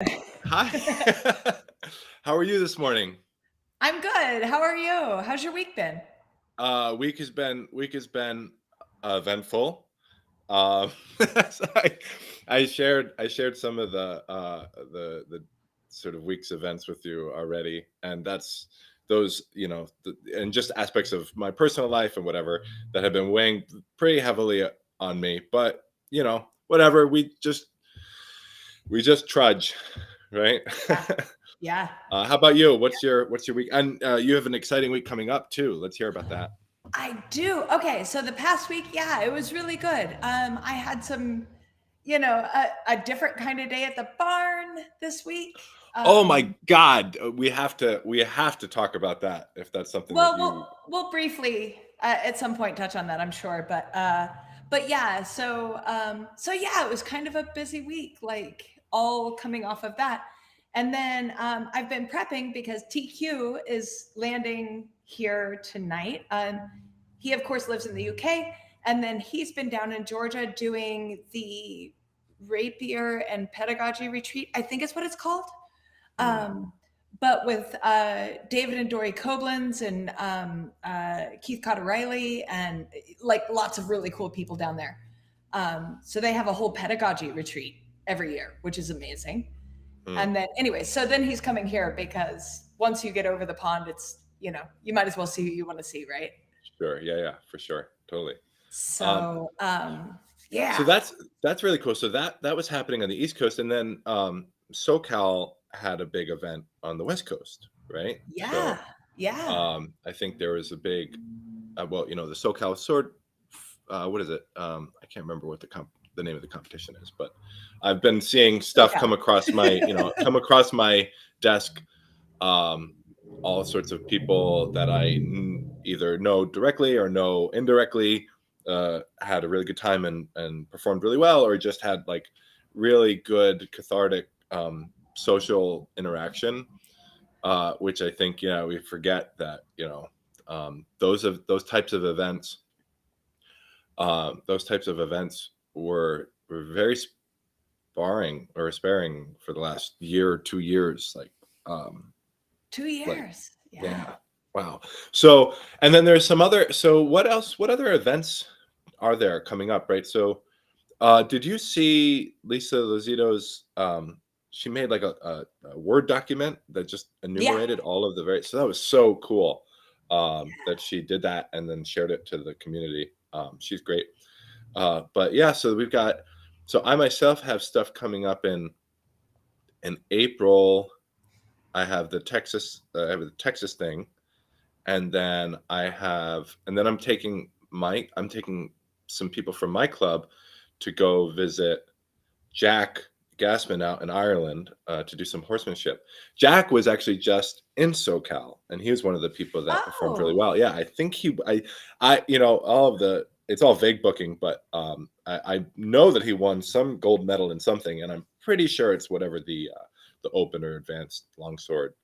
Hi. How are you this morning? I'm good. How are you? How's your week been? Week has been eventful. Um, so I shared some of the sort of week's events with you already, and that's those and just aspects of my personal life and whatever that have been weighing pretty heavily on me. But whatever. We just trudge, right? Yeah. Yeah. How about you? What's your week? And you have an exciting week coming up too. Let's hear about that. I do. Okay, so the past week, yeah, it was really good. I had some, a different kind of day at the barn this week. Oh my God, we have to talk about that if that's something that Well, you. we'll briefly at some point touch on that, I'm sure. But yeah, so yeah, it was kind of a busy week, like all coming off of that. And then I've been prepping because TQ is landing here tonight. He of course lives in the UK, and then he's been down in Georgia doing the rapier and pedagogy retreat, I think is what it's called. Hmm. But with David and Dory Koblenz and Keith Cotter Riley and like lots of really cool people down there. So they have a whole pedagogy retreat every year, which is amazing. Hmm. And then anyway, so then he's coming here because once you get over the pond, it's, you might as well see who you want to see, right? Sure, yeah, for sure, totally. Um, So so yeah, that's really cool. So that was happening on the East Coast, and then SoCal had a big event on the West Coast, right? yeah, So yeah. I think there was a big, well, the SoCal Sword. What is it? I can't remember what the name of the competition is, but I've been seeing stuff SoCal. come across my desk. Um, all sorts of people that either know directly or know indirectly had a really good time and performed really well, or just had like really good cathartic social interaction, which I think we forget that those types of events were very sparring or sparing for the last year or 2 years, um, Two like years. Yeah. yeah, wow. So and then there's some other. So what other events are there coming up, right? So did you see Lisa Lozito's? She made like a Word document that just Yeah. enumerated all of the very. So that was so cool that she did that and then shared it to the community. She's great. But yeah, so we've got. So I myself have stuff coming up in April. I have the Texas thing, and then I'm taking some people from my club to go visit Jack Gassman out in Ireland to do some horsemanship. Jack was actually just in SoCal, and he was one of the people that performed really Oh, well. Yeah, I think all of the it's all vague booking, but I know that he won some gold medal in something, and I'm pretty sure it's whatever the open or advanced longsword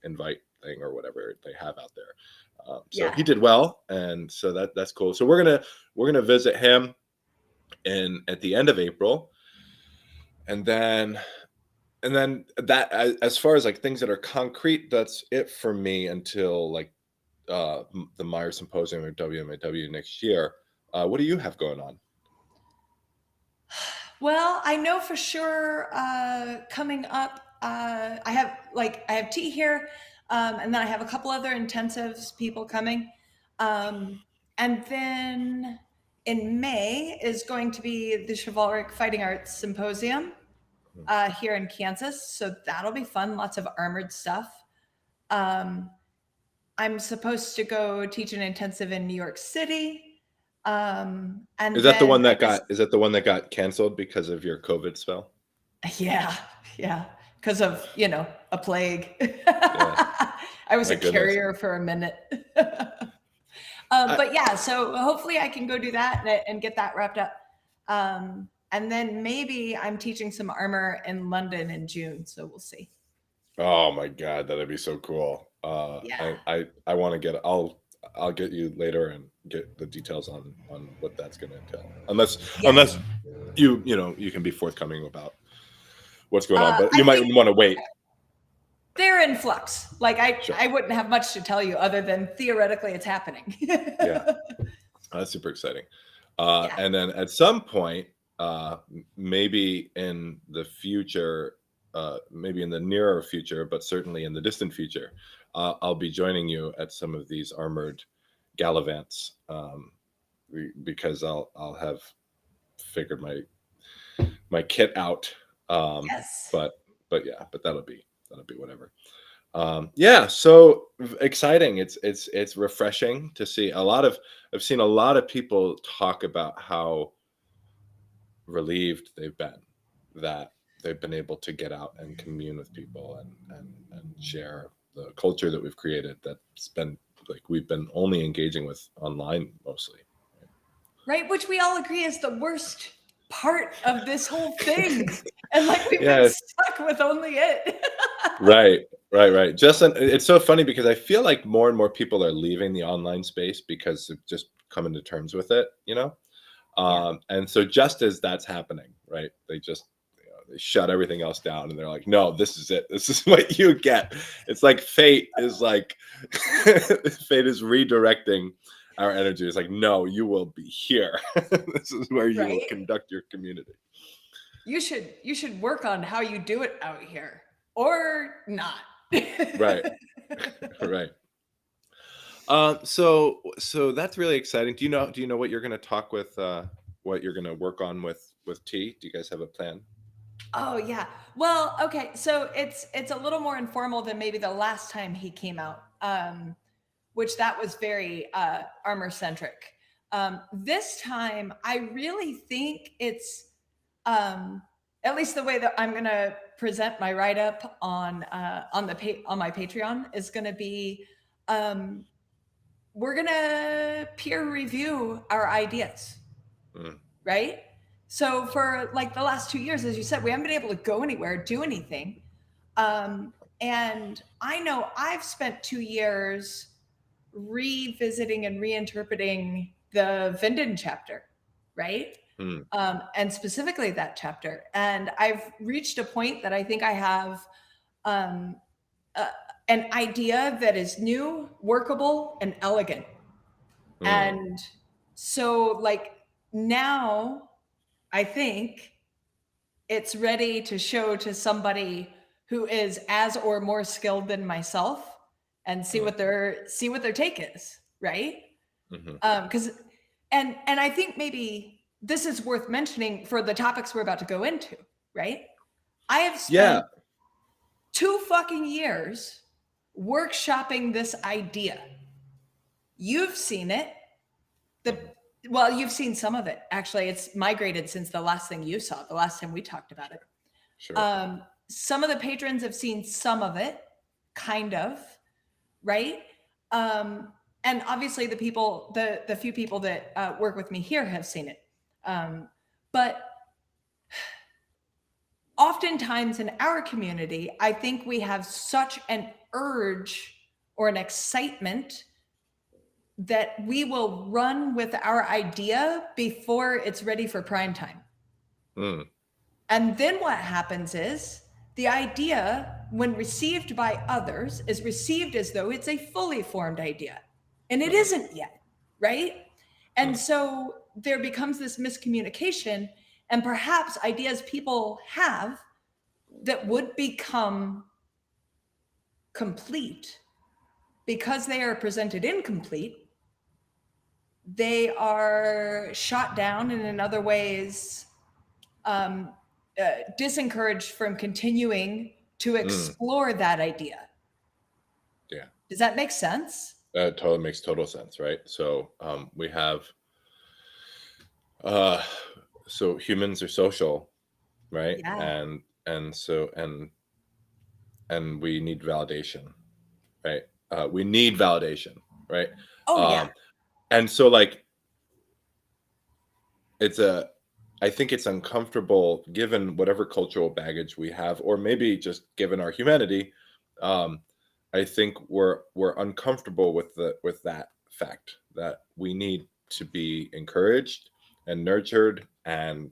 invite thing or whatever they have out there. So yeah. he did well, and so that's cool. So we're gonna visit him in at the end of April, and then that as far as like things that are concrete, that's it for me until like the Meyer Symposium or WMAW next year. What do you have going on? Well, I know for sure coming up, I have tea here, and then I have a couple other intensives people coming, um, and then in May is going to be the Chivalric Fighting Arts Symposium here in Kansas, so that'll be fun. Lots of armored stuff. Um, I'm supposed to go teach an intensive in New York City, and then I guess Is that the one that got canceled because of your COVID spell? yeah, yeah, because of, a plague. Yeah, I was my a goodness. carrier for a minute. I, But yeah, so hopefully I can go do that and get that wrapped up. And then maybe I'm teaching some armor in London in June, so we'll see. oh my God, that'd be so cool. Yeah. I want to get. I'll get you later and get the details on what that's going to entail. Unless Yes. you can be forthcoming about what's going on, but I you might think want to wait. they're in flux. Like Sure. I wouldn't have much to tell you other than theoretically it's happening. Yeah, that's super exciting. Yeah. And then at some point, maybe in the future, maybe in the nearer future, but certainly in the distant future, I'll be joining you at some of these armored gallivants, because I'll have figured my kit out. Yes. But yeah, but that'll be whatever. Yeah, so exciting. It's refreshing to see I've seen a lot of people talk about how relieved they've been that they've been able to get out and commune with people and share the culture that we've created that's been like we've been only engaging with online mostly. Right, which we all agree is the worst part of this whole thing. And like we've been Yeah, stuck with only it. right. Justin, it's so funny because I feel like more and more people are leaving the online space because they've just coming to terms with it, you know? Yeah. And so just as that's happening, right? They just they shut everything else down and they're like, no, this is it. This is what you get. It's like fate is like fate is redirecting our energy. It's like, no, you will be here. This is where you will Right? conduct your community. You should work on how you do it out here or not. Right. Right. So that's really exciting. Do you know what you're going to talk with, what you're going to work on with T? Do you guys have a plan? Oh yeah. Well, okay. So it's a little more informal than maybe the last time he came out, which that was very armor centric. This time, I really think it's at least the way that I'm going to present my write up on on my Patreon is going to be. We're going to peer review our ideas, Mm, right? So for like the last 2 years, as you said, we haven't been able to go anywhere, do anything. And I know I've spent 2 years revisiting and reinterpreting the Vinden chapter, right? mm, And specifically that chapter. And I've reached a point that I think I have um, uh, an idea that is new, workable, and elegant. mm, And so, like, now I think it's ready to show to somebody who is as or more skilled than myself and see mm, what their take is, right? mhm. Because and I think maybe this is worth mentioning for the topics we're about to go into, right? I have Yeah. spent 2 fucking years workshopping this idea. You've seen it. The Mhm. Well, you've seen some of it. Actually, it's migrated since the last thing you saw, the last time we talked about it. Sure. Some of the patrons have seen some of it, kind of, right? And obviously, the few people that work with me here have seen it. But oftentimes in our community, I think we have such an urge or an excitement that we will run with our idea before it's ready for prime time. Mm, And then what happens is the idea, when received by others, is received as though it's a fully formed idea. And it mhm, isn't yet, right? And mm, so there becomes this miscommunication, and perhaps ideas people have that would become complete because they are presented incomplete, they are shot down and in other ways disencouraged from continuing to mm. explore that idea. Yeah. Does that make sense? That totally makes total sense, right? So we have uh so humans are social, right? Yeah. And we need validation, right? We need validation, right? Oh, yeah. Um, and so like it's a I think it's uncomfortable given whatever cultural baggage we have, or maybe just given our humanity. Um, I think we're uncomfortable with that fact that we need to be encouraged and nurtured and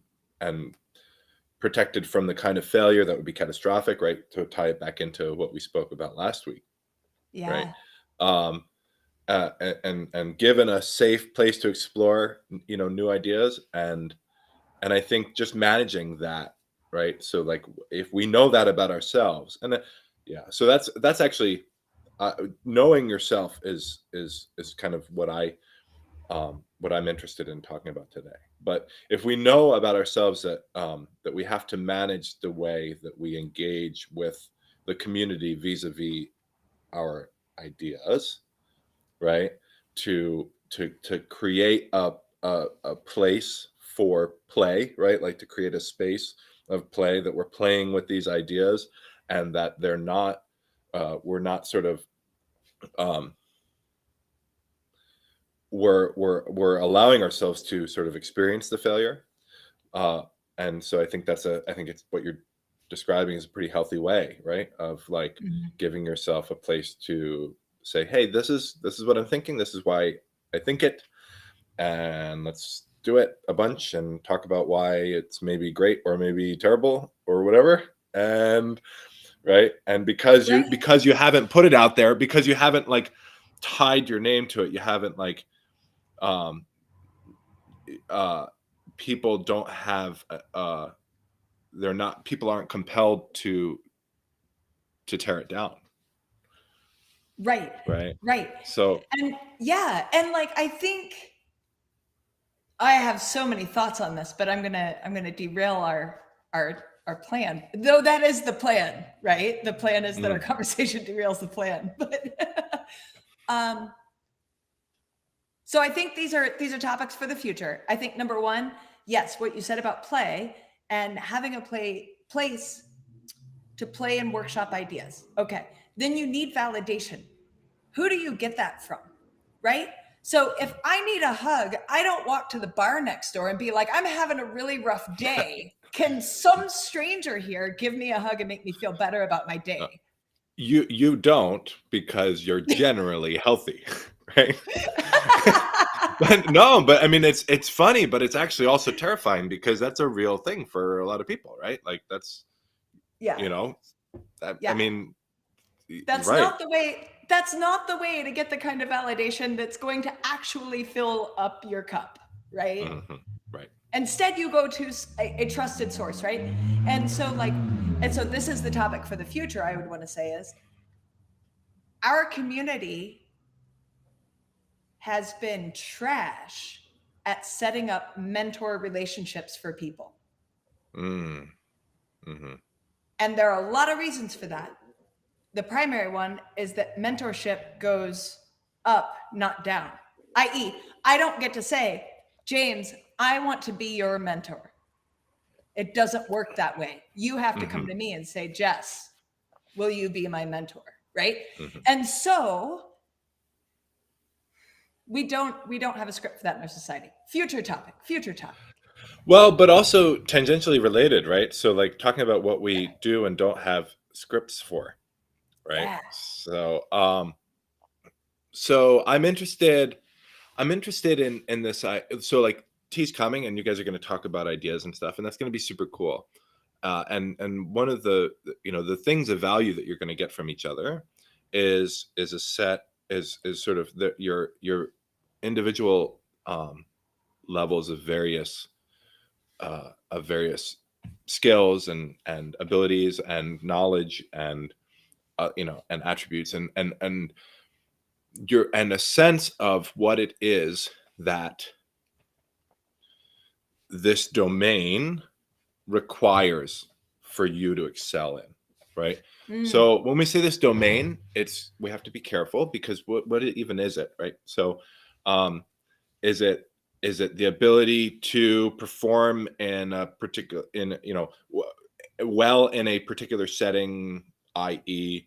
protected from the kind of failure that would be catastrophic, right? To tie it back into what we spoke about last week, right? Yeah. And given a safe place to explore, new ideas, and I think just managing that, right? So like, if we know that about ourselves, and yeah, so that's actually knowing yourself is kind of what I'm interested in talking about today. But if we know about ourselves that we have to manage the way that we engage with the community vis-a-vis our ideas, right? To create a place for play, right? Like to create a space of play that we're playing with these ideas, and that they're not we're not sort of we're allowing ourselves to sort of experience the failure. And so I think it's what you're describing is a pretty healthy way, right? Of like Mhm. giving yourself a place to say, hey, this is what I'm thinking. This is why I think it. And let's do it a bunch and talk about why it's maybe great or maybe terrible or whatever. And right. And because Right. you haven't put it out there, because you haven't like tied your name to it, you haven't like um people don't have they're not people aren't compelled to tear it down, Right. right? Right. So And yeah, and like I think I have so many thoughts on this, but I'm gonna derail our plan. Though that is the plan, right? The plan is that our conversation derails the plan. But so I think these are topics for the future. I think number one, yes, what you said about play and having a place to play and workshop ideas. Okay. Then you need validation. Who do you get that from? Right? So if I need a hug, I don't walk to the bar next door and be like, I'm having a really rough day. Can some stranger here give me a hug and make me feel better about my day? you don't, because you're generally healthy, right? But I mean, it's funny, but it's actually also terrifying, because that's a real thing for a lot of people, right? Like that's Yeah. you know I Yeah. mean, That's right. not the way. That's not the way to get the kind of validation that's going to actually fill up your cup, right? Right. Instead, you go to a trusted source, right? And so, this is the topic for the future. I would want to say is our community has been trash at setting up mentor relationships for people, Mm. Mm-hmm. and there are a lot of reasons for that. The primary one is that mentorship goes up, not down. I.e., I don't get to say, James, I want to be your mentor. It doesn't work that way. You have to come to me and say, Jess, will you be my mentor? Right? And so we don't have a script for that in our society. Future topic. Well, but also tangentially related, right? So like talking about what we do and don't have scripts for, right? Yeah. So I'm interested in this. So like T's coming, and you guys are going to talk about ideas and stuff, and that's going to be super cool. And one of the the things of value that you're going to get from each other is a set is sort of your individual levels of various skills and abilities and knowledge and and attributes and a sense of what it is that this domain requires for you to excel in, right? So when we say this domain, we have to be careful, because what even is it, right? So is it the ability to perform in a particular well in a particular setting, i.e.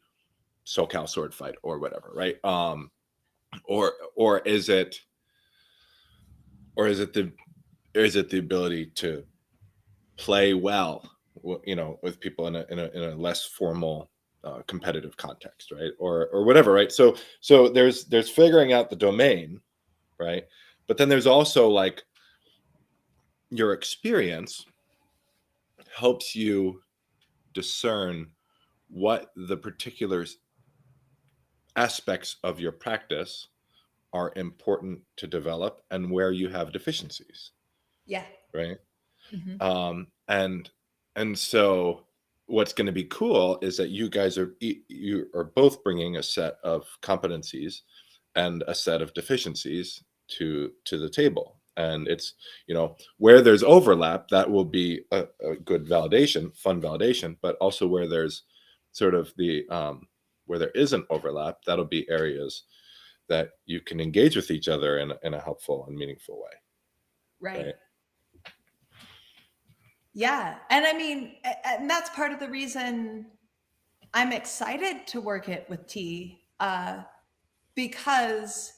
SoCal Sword fight or whatever, right? Or is it the ability to play well, with people in a less formal competitive context, right? Or whatever, right? So there's figuring out the domain, right? But then there's also like your experience helps you discern what the particular aspects of your practice are important to develop and where you have deficiencies, Yeah. right? Mm-hmm. And so what's going to be cool is that you guys you are both bringing a set of competencies and a set of deficiencies to the table. And it's, where there's overlap, that will be a good validation, fun validation, but also where there's sort of the where there isn't overlap, that'll be areas that you can engage with each other in a helpful and meaningful way. Right. Yeah. And I mean, and that's part of the reason I'm excited to work it with T, because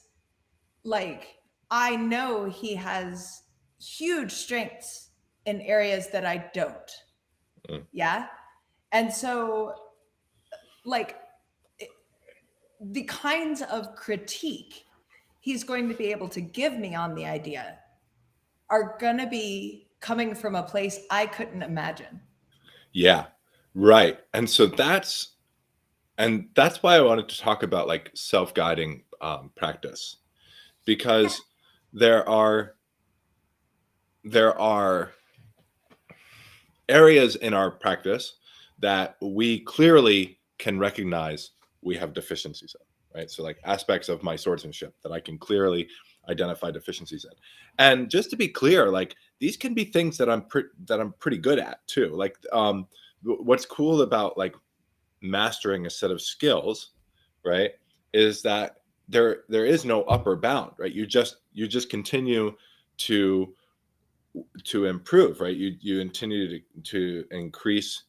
like I know he has huge strengths in areas that I don't. Yeah. And so like the kinds of critique he's going to be able to give me on the idea are going to be coming from a place I couldn't imagine. Yeah, right. And so that's why I wanted to talk about like self-guiding practice, because there are areas in our practice that we clearly can recognize we have deficiencies in, right? So like aspects of my swordsmanship that I can clearly identify deficiencies in. And just to be clear, like these can be things that I'm pretty good at too. Like what's cool about like mastering a set of skills, right, is that there is no upper bound, right? You just continue to improve, right? You continue to increase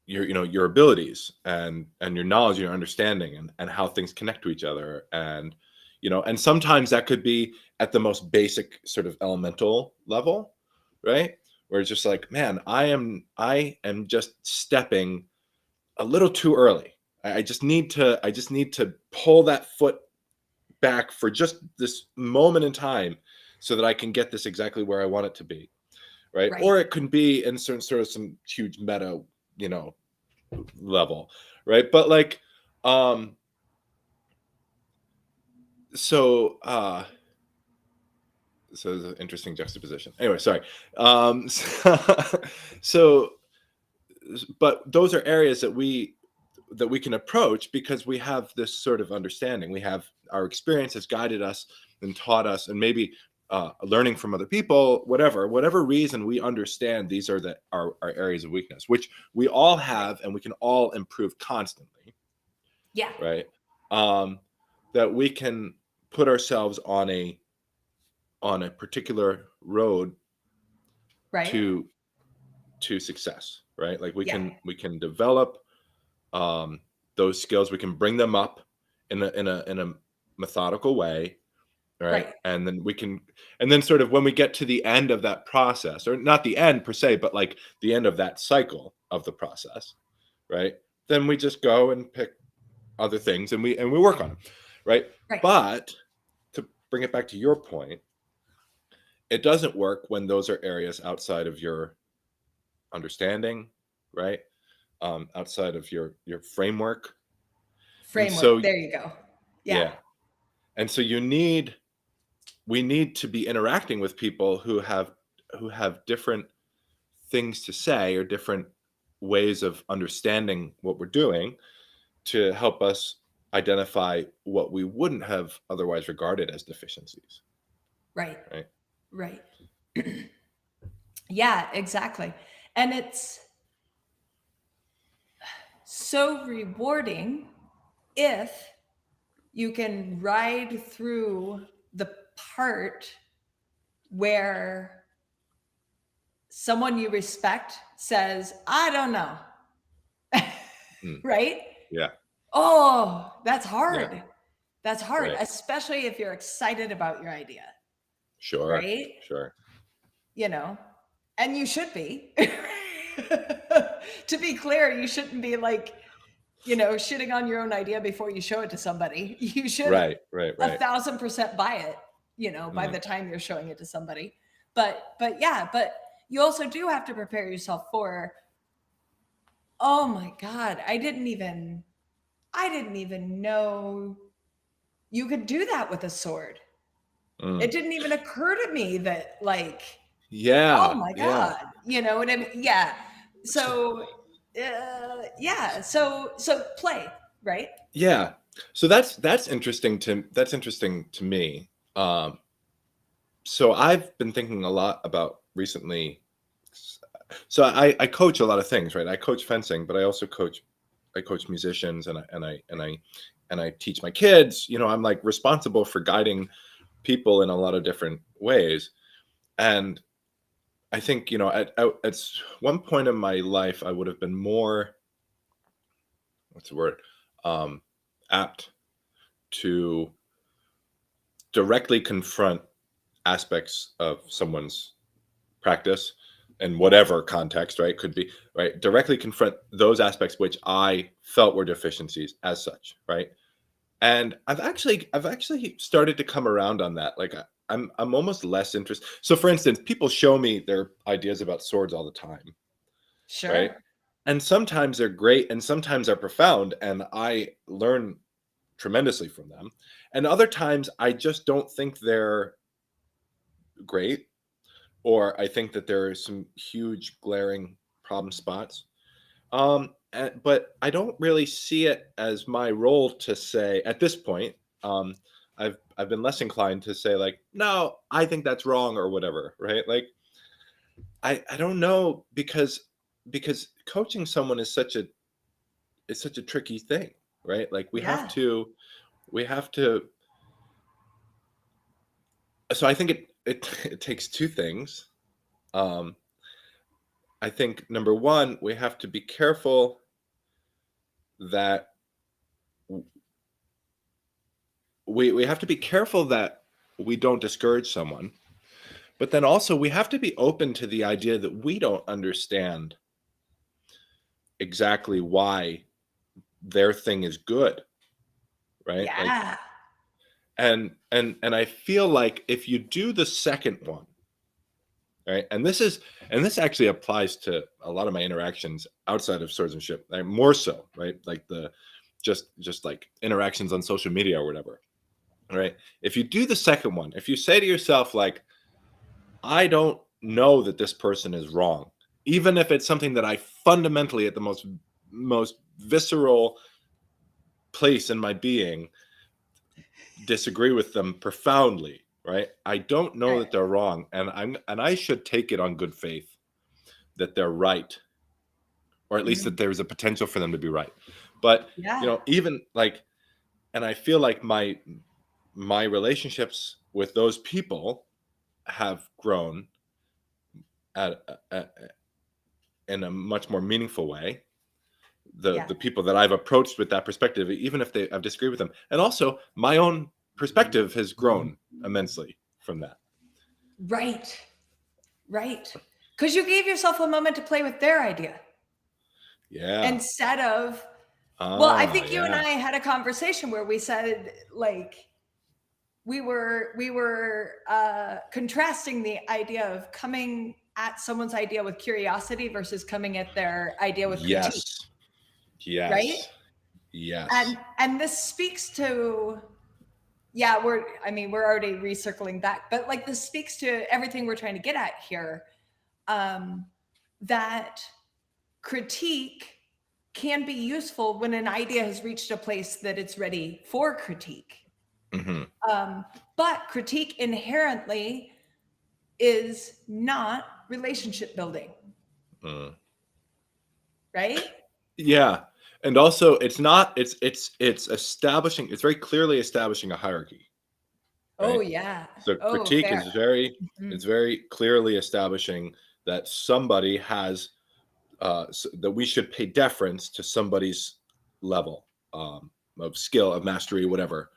your abilities and your knowledge, your understanding, and how things connect to each other. And and sometimes that could be at the most basic sort of elemental level, right, where it's just like, man, I am just stepping a little too early. I just need to pull that foot back for just this moment in time so that I can get this exactly where I want it to be, right? Or it could be in some huge meta, level, right? But like, so there's an interesting juxtaposition. Anyway, sorry. So, but those are areas that we can approach because we have this sort of understanding. We have our experience has guided us and taught us, and maybe learning from other people, whatever reason, we understand these are our areas of weakness, which we all have, and we can all improve constantly. Yeah. Right. That we can put ourselves on a particular road, right, to success, right? Like we can develop those skills, we can bring them up in a methodical way, right? And then sort of when we get to the end of that process, or not the end per se, but like the end of that cycle of the process, right, then we just go and pick other things and we work on them, right? But to bring it back to your point, it doesn't work when those are areas outside of your understanding, right? Outside of your framework. And so there you go. Yeah. And so we need to be interacting with people who have different things to say, or different ways of understanding what we're doing, to help us identify what we wouldn't have otherwise regarded as deficiencies. Right. Right. Yeah, exactly. And it's so rewarding if you can ride through the part where someone you respect says, I don't know. Right? Yeah. Oh, that's hard. Yeah. That's hard, Right. especially if you're excited about your idea. Sure. Right? Sure. And you should be. To be clear, you shouldn't be like, shitting on your own idea before you show it to somebody. You should Right. 1,000% buy it, by the time you're showing it to somebody. But you also do have to prepare yourself for, oh my God, I didn't even know you could do that with a sword. It didn't even occur to me that, like, oh Yeah, my yeah. God, you know what I mean? Yeah. So, yeah. So play, right? Yeah. So that's interesting to me. So I've been thinking a lot about recently. So I coach a lot of things, right? I coach fencing, but I coach musicians, and I teach my kids. You know, I'm like responsible for guiding people in a lot of different ways. And I think, you know, at one point in my life, I would have been more, what's the word, um, apt to directly confront aspects of someone's practice in whatever context, right? Could be, right? Directly confront those aspects which I felt were deficiencies as such, right? And I've actually started to come around on that. Like I'm almost less interested. So for instance, people show me their ideas about swords all the time, right? Sure. And sometimes they're great and sometimes they're profound, and I learn tremendously from them. And other times I just don't think they're great, or I think that there are some huge glaring problem spots. But I don't really see it as my role to say at this point. Um, I've been less inclined to say like, no, I think that's wrong or whatever, right? Like, I don't know, because coaching someone is such a tricky thing, right? Like Yeah. we have to. So I think it takes two things. Um, I think number one, we have to be careful that we have to be careful that we don't discourage someone, but then also we have to be open to the idea that we don't understand exactly why their thing is good, right? Like, Yeah. and I feel like if you do the second one, right, and this actually applies to a lot of my interactions outside of swordsmanship, like more so, right? Like the just like interactions on social media or whatever, right? If you do the second one, if you say to yourself like, I don't know that this person is wrong, even if it's something that I fundamentally, at the most visceral place in my being, disagree with them profoundly, right? I don't know Right. that they're wrong, and I should take it on good faith that they're right, or at least Mhm. that there's a potential for them to be right. But you Yeah. know, even like, and I feel like my relationships with those people have grown at, at in a much more meaningful way. Yeah. The people that I've approached with that perspective, even if I've disagreed with them, and also my own perspective has grown immensely from that. Right. Right. Because you gave yourself a moment to play with their idea Yeah. instead of, well, I Ah, think you and yeah. I had a conversation where we said, like, we were contrasting the idea of coming at someone's idea with curiosity versus coming at their idea with critique, Yes. right? Yes. Yes. And this speaks to, yeah, we're already recircling back, but like this speaks to everything we're trying to get at here. Um, that critique can be useful when an idea has reached a place that it's ready for critique. Hmm. Um, but critique inherently is not relationship building, Mm. right? Yeah. And also it's not it's establishing, it's very clearly establishing a hierarchy, Oh, right? yeah. So Oh, critique fair. is very, Mhm. it's very clearly establishing that somebody has that we should pay deference to somebody's level, of skill, of mastery, whatever,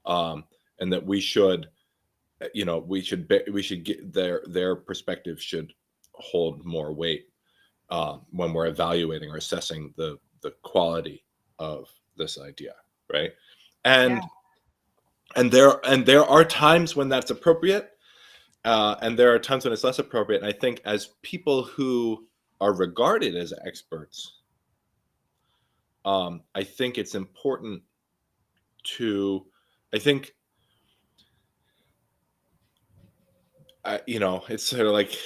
um, and that we should, you know, we should get their perspective should hold more weight, when we're evaluating or assessing the quality of this idea, right? Yeah. And there are times when that's appropriate, And there are times when it's less appropriate. And I think as people who are regarded as experts, I think it's important to, I think, it's sort of like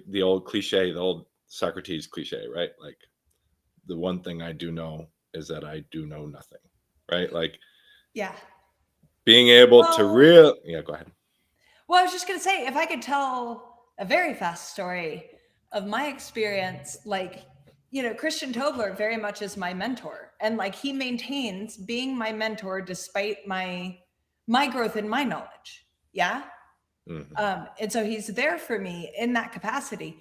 the old cliche, the old Socrates cliche, right? Like, the one thing I do know is that I do know nothing, right? Like, Yeah. being able to yeah, go ahead. Well, I was just going to say, if I could tell a very fast story of my experience, like, Christian Tobler very much is my mentor. And like, he maintains being my mentor despite my growth in my knowledge. Yeah. Mm-hmm. And so he's there for me in that capacity.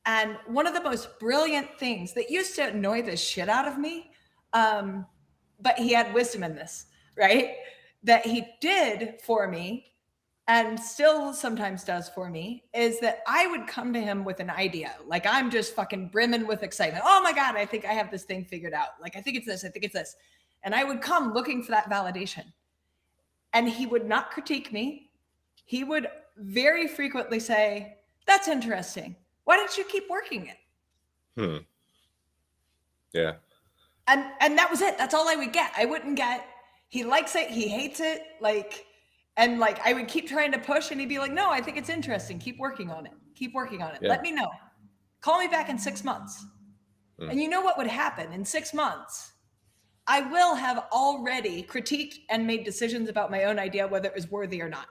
And one of the most brilliant things that used to annoy the shit out of me, but he had wisdom in this, right? That he did for me and still sometimes does for me is that I would come to him with an idea. Like, I'm just fucking brimming with excitement. Oh my God, I think I have this thing figured out. Like, I think it's this, I think it's this. And I would come looking for that validation. And he would not critique me. He would very frequently say, that's interesting. Why don't you keep working it? Yeah. And that was it. That's all I would get. I wouldn't get, he likes it, he hates it. Like, and like, I would keep trying to push and he'd be like, no, I think it's interesting. Keep working on it. Keep working on it. Yeah. Let me know. Call me back in 6 months. And you know what would happen in 6 months? I will have already critiqued and made decisions about my own idea, whether it was worthy or not.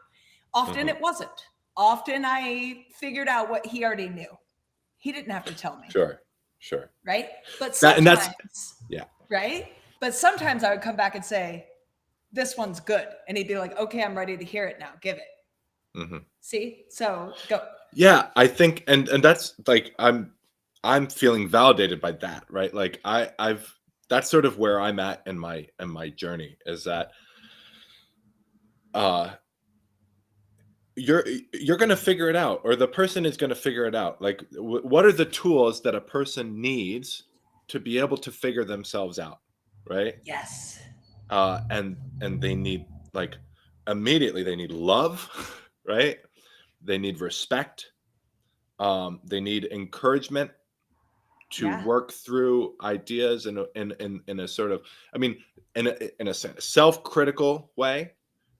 Often it wasn't. Often I figured out what he already knew. He didn't have to tell me. Sure. Right? But sometimes, yeah. Right? But sometimes I would come back and say, this one's good. And he'd be like, okay, I'm ready to hear it now. Give it. Mm-hmm. See? So go. Yeah, I think, and that's like, I'm feeling validated by that, right? Like, I've that's sort of where I'm at in my journey, is that you're going to figure it out, or the person is going to figure it out. Like, what are the tools that a person needs to be able to figure themselves out, right? Yes. And they need, like, immediately they need love, right? They need respect. They need encouragement to work through ideas in a sort of, I mean, in a self-critical way,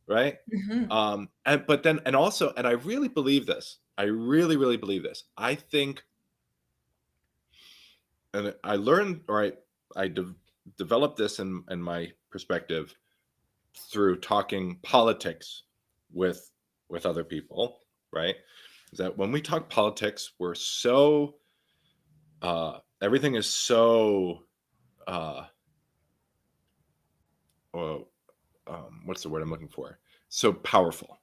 right? Mm-hmm. And also, and I really believe this. I really believe this. I think, and I learned, or I developed this in my perspective through talking politics with other people, right? Is that when we talk politics, we're so everything is so what's the word I'm looking for? So powerful,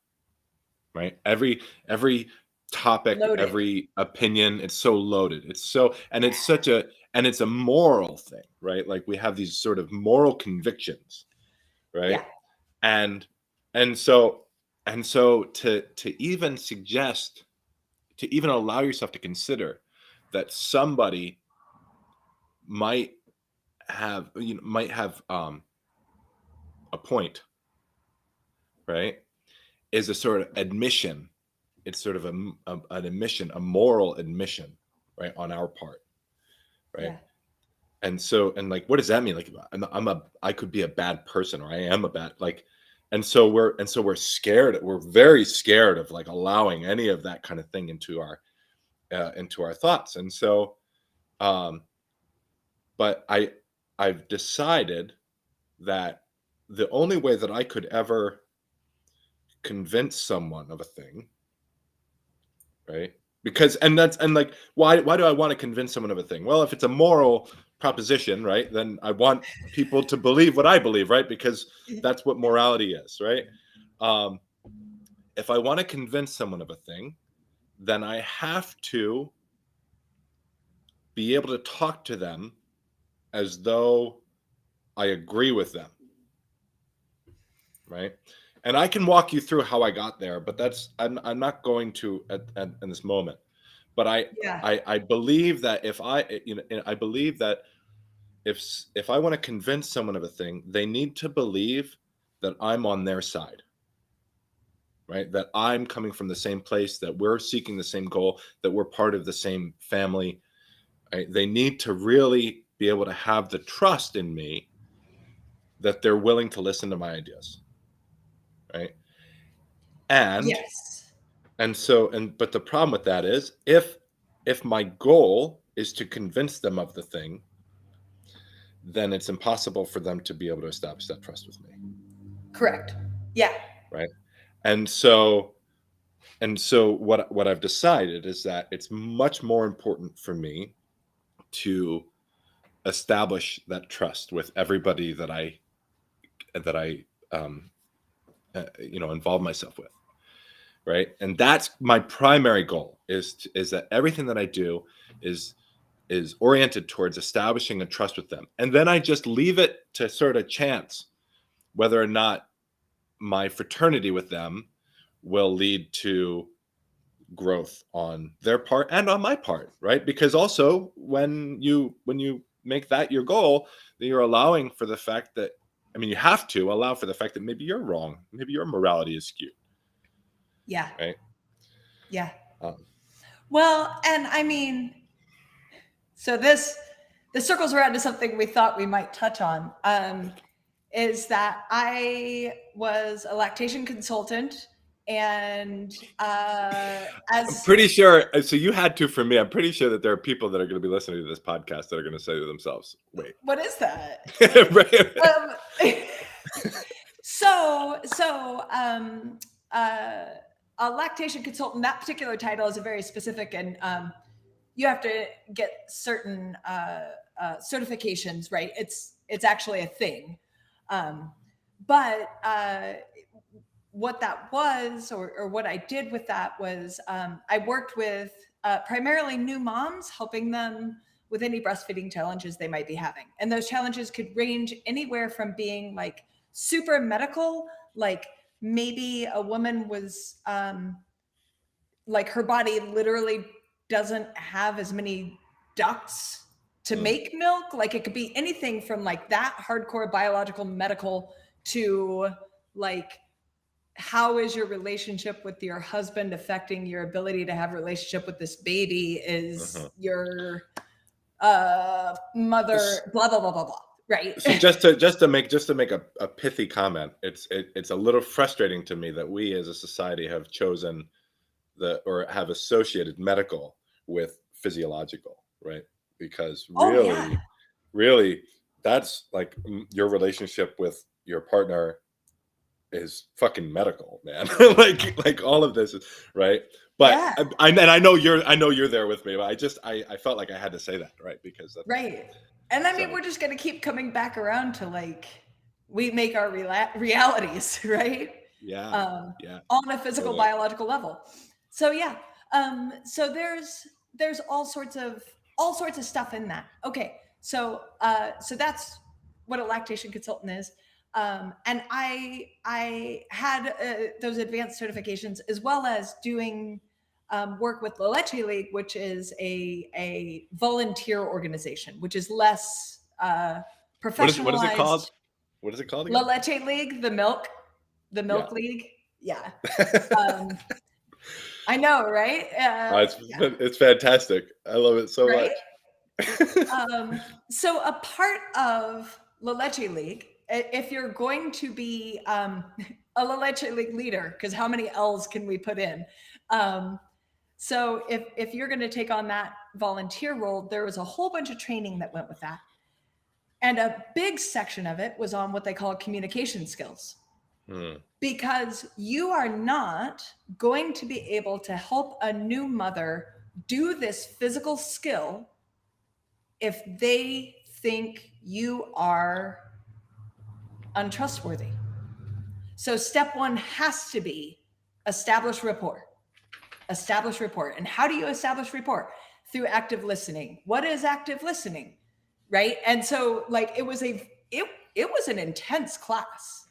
right? Every topic, Loaded. every opinion, it's so loaded. It's so, and it's such a, and it's a moral thing, right? Like, we have these sort of moral convictions, right? Yeah. And so to even suggest, to even allow yourself to consider that somebody might have a point, right, is a sort of admission. It's sort of an admission, a moral admission, right, on our part, right? Yeah. And so, and like, what does that mean? Like, I could be a bad person, or I am a bad, like, and so we're scared. We're very scared of, like, allowing any of that kind of thing into our thoughts. And so, but I've decided that the only way that I could ever convince someone of a thing, right? Because, and like, why do I want to convince someone of a thing? Well, if it's a moral proposition, right, then I want people to believe what I believe, right? Because that's what morality is, right? If I want to convince someone of a thing, then I have to be able to talk to them as though I agree with them, right? And I can walk you through how I got there, but I'm not going to in this moment. But I believe that I believe that if I want to convince someone of a thing, they need to believe that I'm on their side. right? That I'm coming from the same place, that we're seeking the same goal, that we're part of the same family. Right? They need to really be able to have the trust in me that they're willing to listen to my ideas, right? And Yes. but the problem with that is if my goal is to convince them of the thing, then it's impossible for them to be able to establish that trust with me. Correct. Yeah. Right. And so what I've decided is that it's much more important for me to establish that trust with everybody that I involve myself with. Right. And that's my primary goal is that everything that I do is oriented towards establishing a trust with them. And then I just leave it to sort of chance whether or not my fraternity with them will lead to growth on their part and on my part, right? Because also when you make that your goal, then you're allowing for the fact that, I mean, you have to allow for the fact that maybe you're wrong, maybe your morality is skewed. Yeah. Right. Yeah. Well, and I mean, so this circles around to something we thought we might touch on, is that I was a lactation consultant, and I'm as pretty sure. So you had to for me. I'm pretty sure that there are people that are going to be listening to this podcast that are going to say to themselves, "Wait, what is that?" Right. So a lactation consultant, that particular title is a very specific, and you have to get certain certifications, right? It's actually a thing. But what that was, or what I did with that was, I worked with primarily new moms, helping them with any breastfeeding challenges they might be having. And those challenges could range anywhere from being like super medical, like maybe a woman was like her body literally doesn't have as many ducts to make milk. Like it could be anything from like that hardcore biological medical to like, how is your relationship with your husband affecting your ability to have a relationship with this baby? Is your mother blah blah blah blah blah, right? So just to make a pithy comment, it's a little frustrating to me that we as a society have chosen or have associated medical with physiological, right? Because really, that's like your relationship with your partner is fucking medical, man. like all of this is right. But Yeah. I know you're there with me, but I felt like I had to say that, right? Because that's Right. And I mean, we're just going to keep coming back around to like, we make our realities, right? yeah. On a physical, Totally. biological level. So yeah. So there's all sorts of stuff in that. Okay. So that's what a lactation consultant is. And I had those advanced certifications, as well as doing work with La Leche League, which is a volunteer organization, which is less professionalized. What is it called? What is it called again? La Leche League, the milk league. Yeah. I know, right? It's fantastic. I love it so right? much. So a part of La Leche League, if you're going to be a La Leche League leader, because how many L's can we put in? So if you're going to take on that volunteer role, there was a whole bunch of training that went with that. And a big section of it was on what they call communication skills. Because you are not going to be able to help a new mother do this physical skill if they think you are untrustworthy. So step one has to be establish rapport. Establish rapport. And how do you establish rapport? Through active listening. What is active listening? Right? And so like it was an intense class.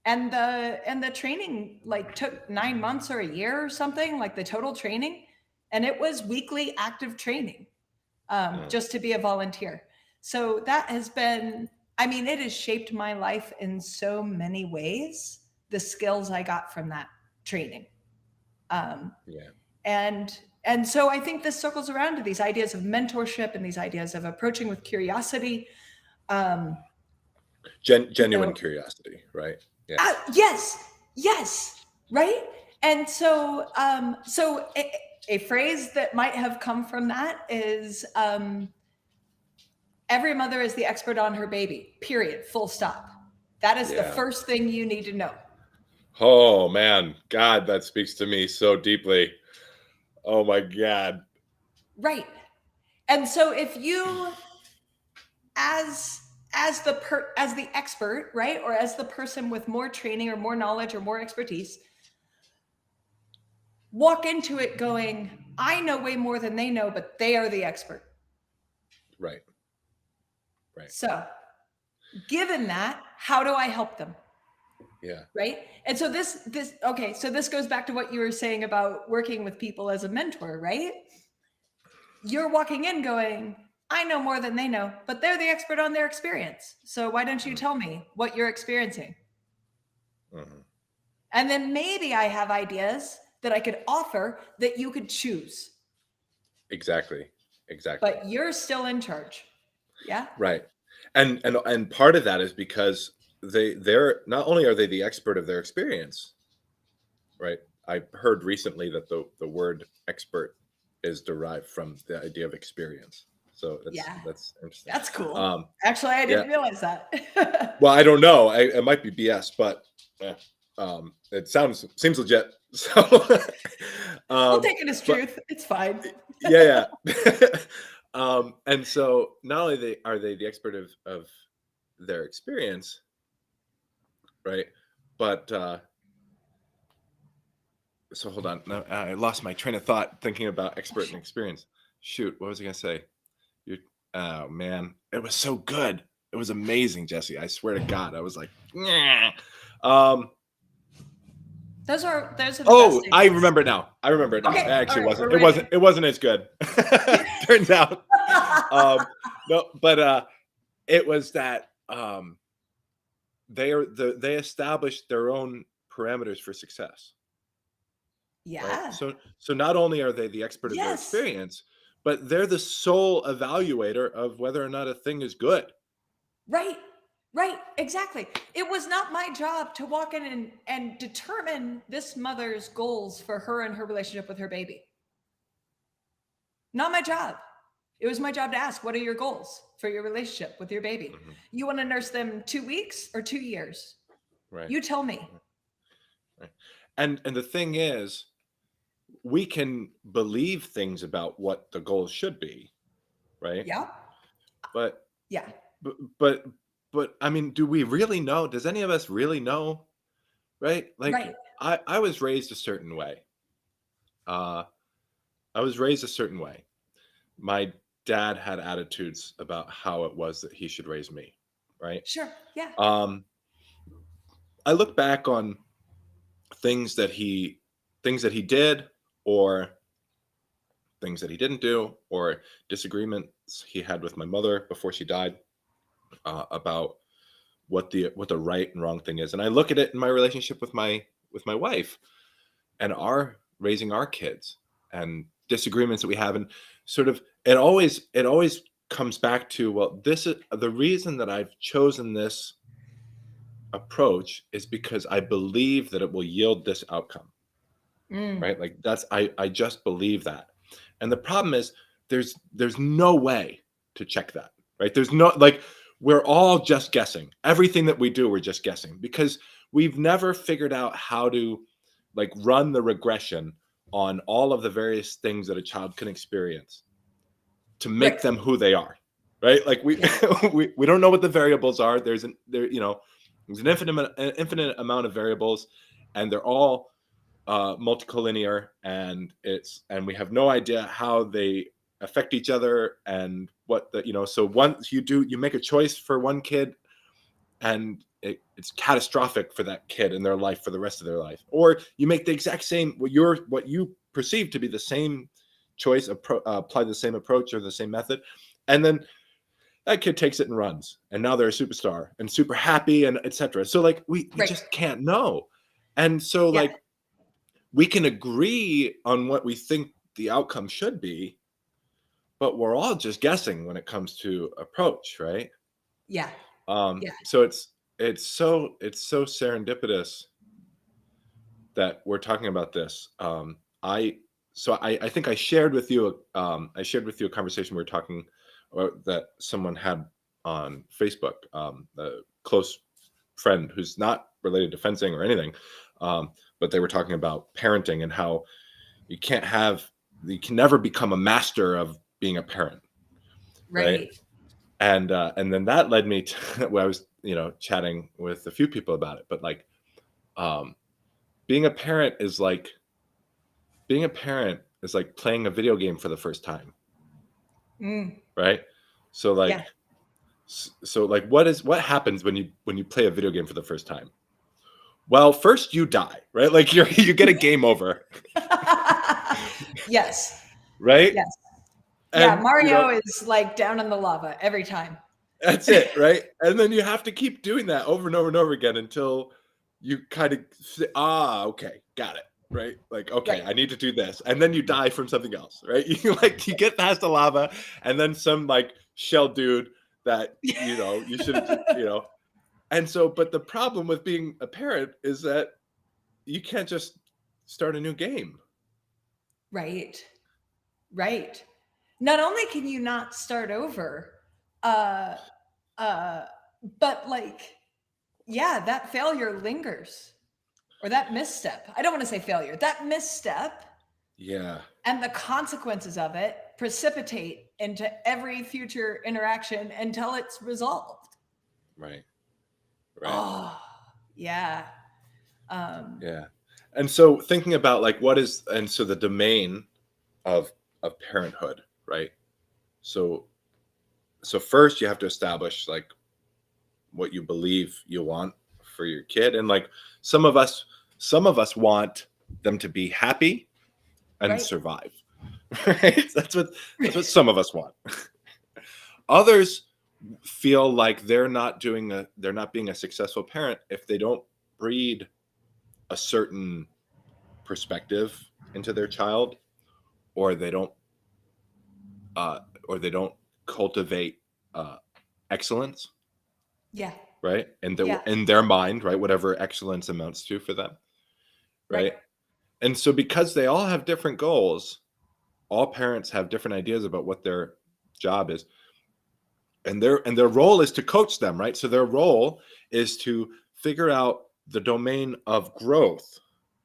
And the training like took 9 months or a year or something, like the total training. And it was weekly active training, just to be a volunteer. So that has been, I mean, it has shaped my life in so many ways. the skills I got from that training. Yeah. And so I think this circles around to these ideas of mentorship and these ideas of approaching with curiosity. Genuine curiosity, right? Yeah. Yes. Right. And so, so a phrase that might have come from that is, every mother is the expert on her baby, period, full stop. That is the first thing you need to know. Oh man, God, that speaks to me so deeply. Oh my God. Right. And so if you, as the expert, right, or as the person with more training or more knowledge or more expertise, walk into it going, I know way more than they know, but they are the expert. Right. So given that, how do I help them? Yeah. Right. And so this goes back to what you were saying about working with people as a mentor, right? You're walking in going, I know more than they know, but they're the expert on their experience. So why don't you tell me what you're experiencing? Mm-hmm. And then maybe I have ideas that I could offer that you could choose. Exactly. But you're still in charge. Yeah. Right. And part of that is because they're not only are they the expert of their experience, right? I heard recently that the word expert is derived from the idea of experience. So that's interesting. That's cool. Actually, I didn't realize that. Well, I don't know. It might be BS, but it seems legit. So we'll take it as truth. It's fine. Yeah. And so not only are they the expert of their experience, right? But so hold on. No, I lost my train of thought thinking about expert and experience. Shoot, what was I gonna say? Oh man, it was so good. It was amazing, Jesse. I swear to God, I was like, nah. Those are the oh, best I remember now. Okay, Actually, right, it wasn't as good. Turns out. No, but it was that they established their own parameters for success. Yeah. Right? So not only are they the expert of their experience, but they're the sole evaluator of whether or not a thing is good. Right, exactly. It was not my job to walk in and determine this mother's goals for her and her relationship with her baby. Not my job. It was my job to ask, what are your goals for your relationship with your baby? Mm-hmm. You want to nurse them 2 weeks or 2 years? Right. You tell me. Right. And the thing is, we can believe things about what the goals should be, right? Yeah. But I mean, do we really know? Does any of us really know? Right? Like I was raised a certain way. My dad had attitudes about how it was that he should raise me, right? Sure. Yeah. I look back on things that he did, or things that he didn't do, or disagreements he had with my mother before she died, about what the right and wrong thing is. And I look at it in my relationship with my wife and our raising our kids, and disagreements that we have, and sort of it always comes back to, well, this is the reason that I've chosen this approach, is because I believe that it will yield this outcome. Right? Like I just believe that. And the problem is there's no way to check that, right? There's no, like, we're all just guessing. Everything that we do, we're just guessing, because we've never figured out how to, like, run the regression on all of the various things that a child can experience to make them who they are, right? Like we don't know what the variables are. There's an infinite amount of variables, and they're all multicollinear, and we have no idea how they affect each other, and what so once you make a choice for one kid, and it's catastrophic for that kid in their life for the rest of their life, or you make the exact same, what you perceive to be the same choice, apply the same approach or the same method, and then that kid takes it and runs, and now they're a superstar and super happy and etc. So like we just can't know. And so Yeah. like we can agree on what we think the outcome should be, but we're all just guessing when it comes to approach, right? Yeah. Yeah. So it's so serendipitous that we're talking about this. I think I shared with you a conversation we were talking, or that someone had on Facebook, a close friend who's not related to fencing or anything, but they were talking about parenting and how you can't have you can never become a master of being a parent, right? Right. And then that led me to where I was, chatting with a few people about it, but like, um, being a parent is like playing a video game for the first time, Mm. right? So Yeah. like, so like, what happens when you play a video game for the first time? Well, first you die, right? Like you get a game over, Yes. right? Yes. Yeah. And Mario is like down in the lava every time. that's it, right? And then you have to keep doing that over and over and over again until you kind of say, okay, got it, right? Like, okay, Right. I need to do this. And then you die from something else, right? You get past the lava, and then some like shell dude that you should have. And so, but the problem with being a parent is that you can't just start a new game. Right. Right. Not only can you not start over, uh, uh, but like, yeah, that failure lingers, or that misstep. I don't want to say failure. That misstep Yeah, and the consequences of it precipitate into every future interaction until it's resolved. right, right. Oh, yeah. Um, Yeah. And so thinking about like so the domain of parenthood, right? So first you have to establish like what you believe you want for your kid, and like some of us want them to be happy and right. survive. Right? That's what some of us want. Others feel like they're not being a successful parent if they don't breed a certain perspective into their child, or they don't uh, cultivate excellence, Yeah. right? Yeah. In their mind, right? Whatever excellence amounts to for them, Right. right? And so because they all have different goals, all parents have different ideas about what their job is, and their role is to coach them, right? So their role is to figure out the domain of growth,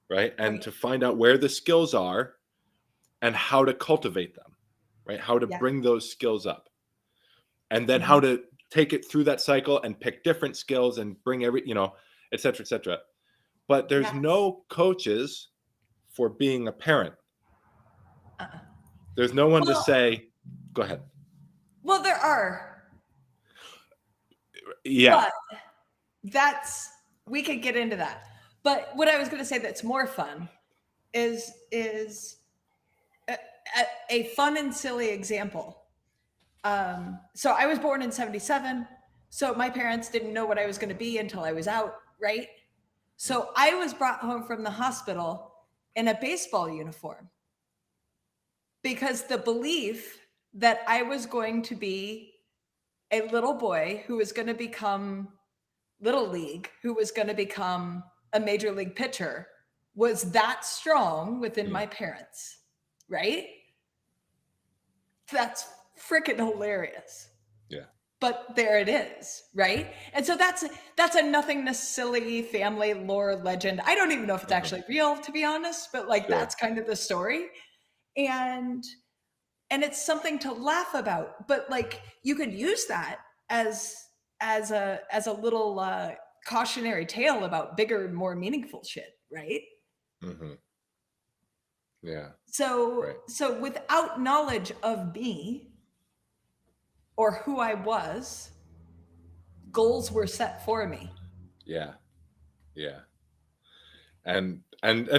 right? And Right. to find out where the skills are and how to cultivate them, right? How to Yeah. bring those skills up, and then how Mhm. to take it through that cycle and pick different skills and bring et cetera, et cetera. But there's Yeah. no coaches for being a parent. Uh-uh. There's no one to Well, say, go ahead. well, there are, Yeah. but we could get into that. But what I was going to say that's more fun is a, a fun and silly example. So I was born in 77. So my parents didn't know what I was going to be until I was out, right? So I was brought home from the hospital in a baseball uniform because the belief that I was going to be a little boy who was going to become little league, who was going to become a major league pitcher, was that strong within Mm, my parents, right? That's freaking hilarious. yeah. But there it is, right? And so that's a nothingness, silly family lore legend. I don't even know if it's Uh-huh. actually real, to be honest, but like Sure. that's kind of the story. And it's something to laugh about. But like you could use that as as a little cautionary tale about bigger, more meaningful shit, right? Hmm. Yeah. So Right. without knowledge of me or who I was, goals were set for me. Yeah. Yeah. And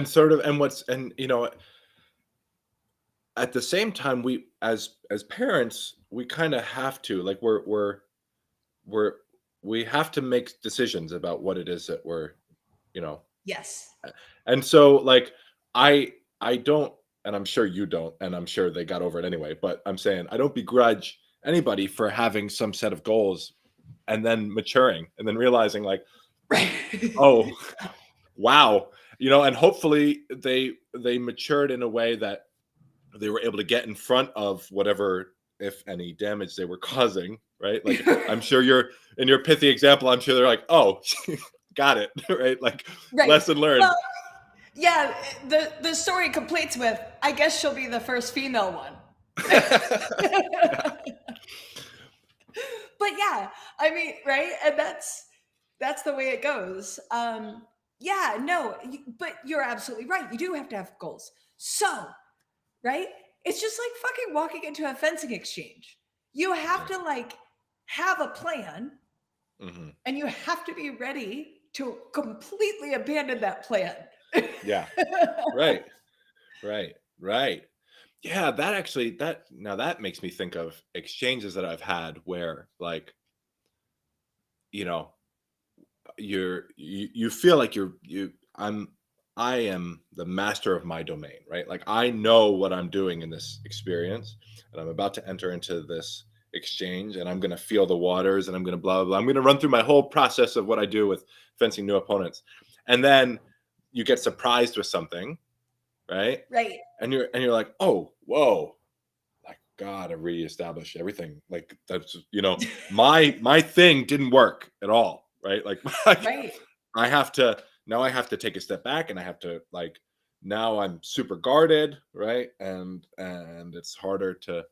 sort of, and what's, and at the same time, we as parents, we kind of have to like we're we have to make decisions about what it is that we're you know Yes. And so like I don't, and I'm sure you don't, and I'm sure they got over it anyway, but I'm saying I don't begrudge anybody for having some set of goals and then maturing and then realizing like, Right. oh, wow, you know, and hopefully they matured in a way that they were able to get in front of whatever, if any, damage they were causing, right? Like I'm sure you're in your pithy example, I'm sure they're like, oh, got it, right? Like Right. lesson learned. Well, yeah, the story completes with, I guess she'll be the first female one. But yeah, I mean, right? And that's the way it goes. Yeah, no, but you're absolutely right. You do have to have goals. So, right? It's just like fucking walking into a fencing exchange. You have to like have a plan, Mm-hmm. and you have to be ready to completely abandon that plan. Yeah. Right. Right. Yeah, that actually that makes me think of exchanges that I've had where like, you know, you feel like I am the master of my domain, right? Like I know what I'm doing in this experience, and I'm about to enter into this exchange, and I'm going to feel the waters, and I'm going to blah, blah, blah. I'm going to run through my whole process of what I do with fencing new opponents. And then you get surprised with something, right? Right. And you're like, "Oh, whoa. Like gotta reestablish everything." Like that's, you know, my thing didn't work at all, right? Like Right. I have to take a step back, and I have to like now I'm super guarded, right? And it's harder to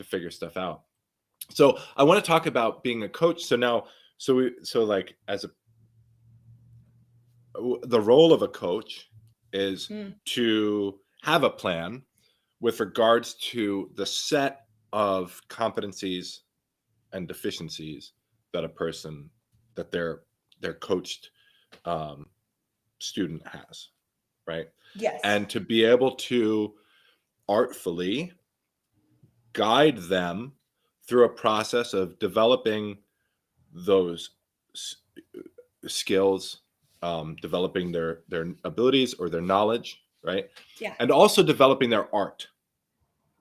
figure stuff out. So I want to talk about being a coach. So now, so like as the role of a coach is Mm. to have a plan with regards to the set of competencies and deficiencies that a person that their coached um, student has, right? Yes. And to be able to artfully guide them through a process of developing those skills, developing their abilities or their knowledge, right? Yeah. And also developing their art,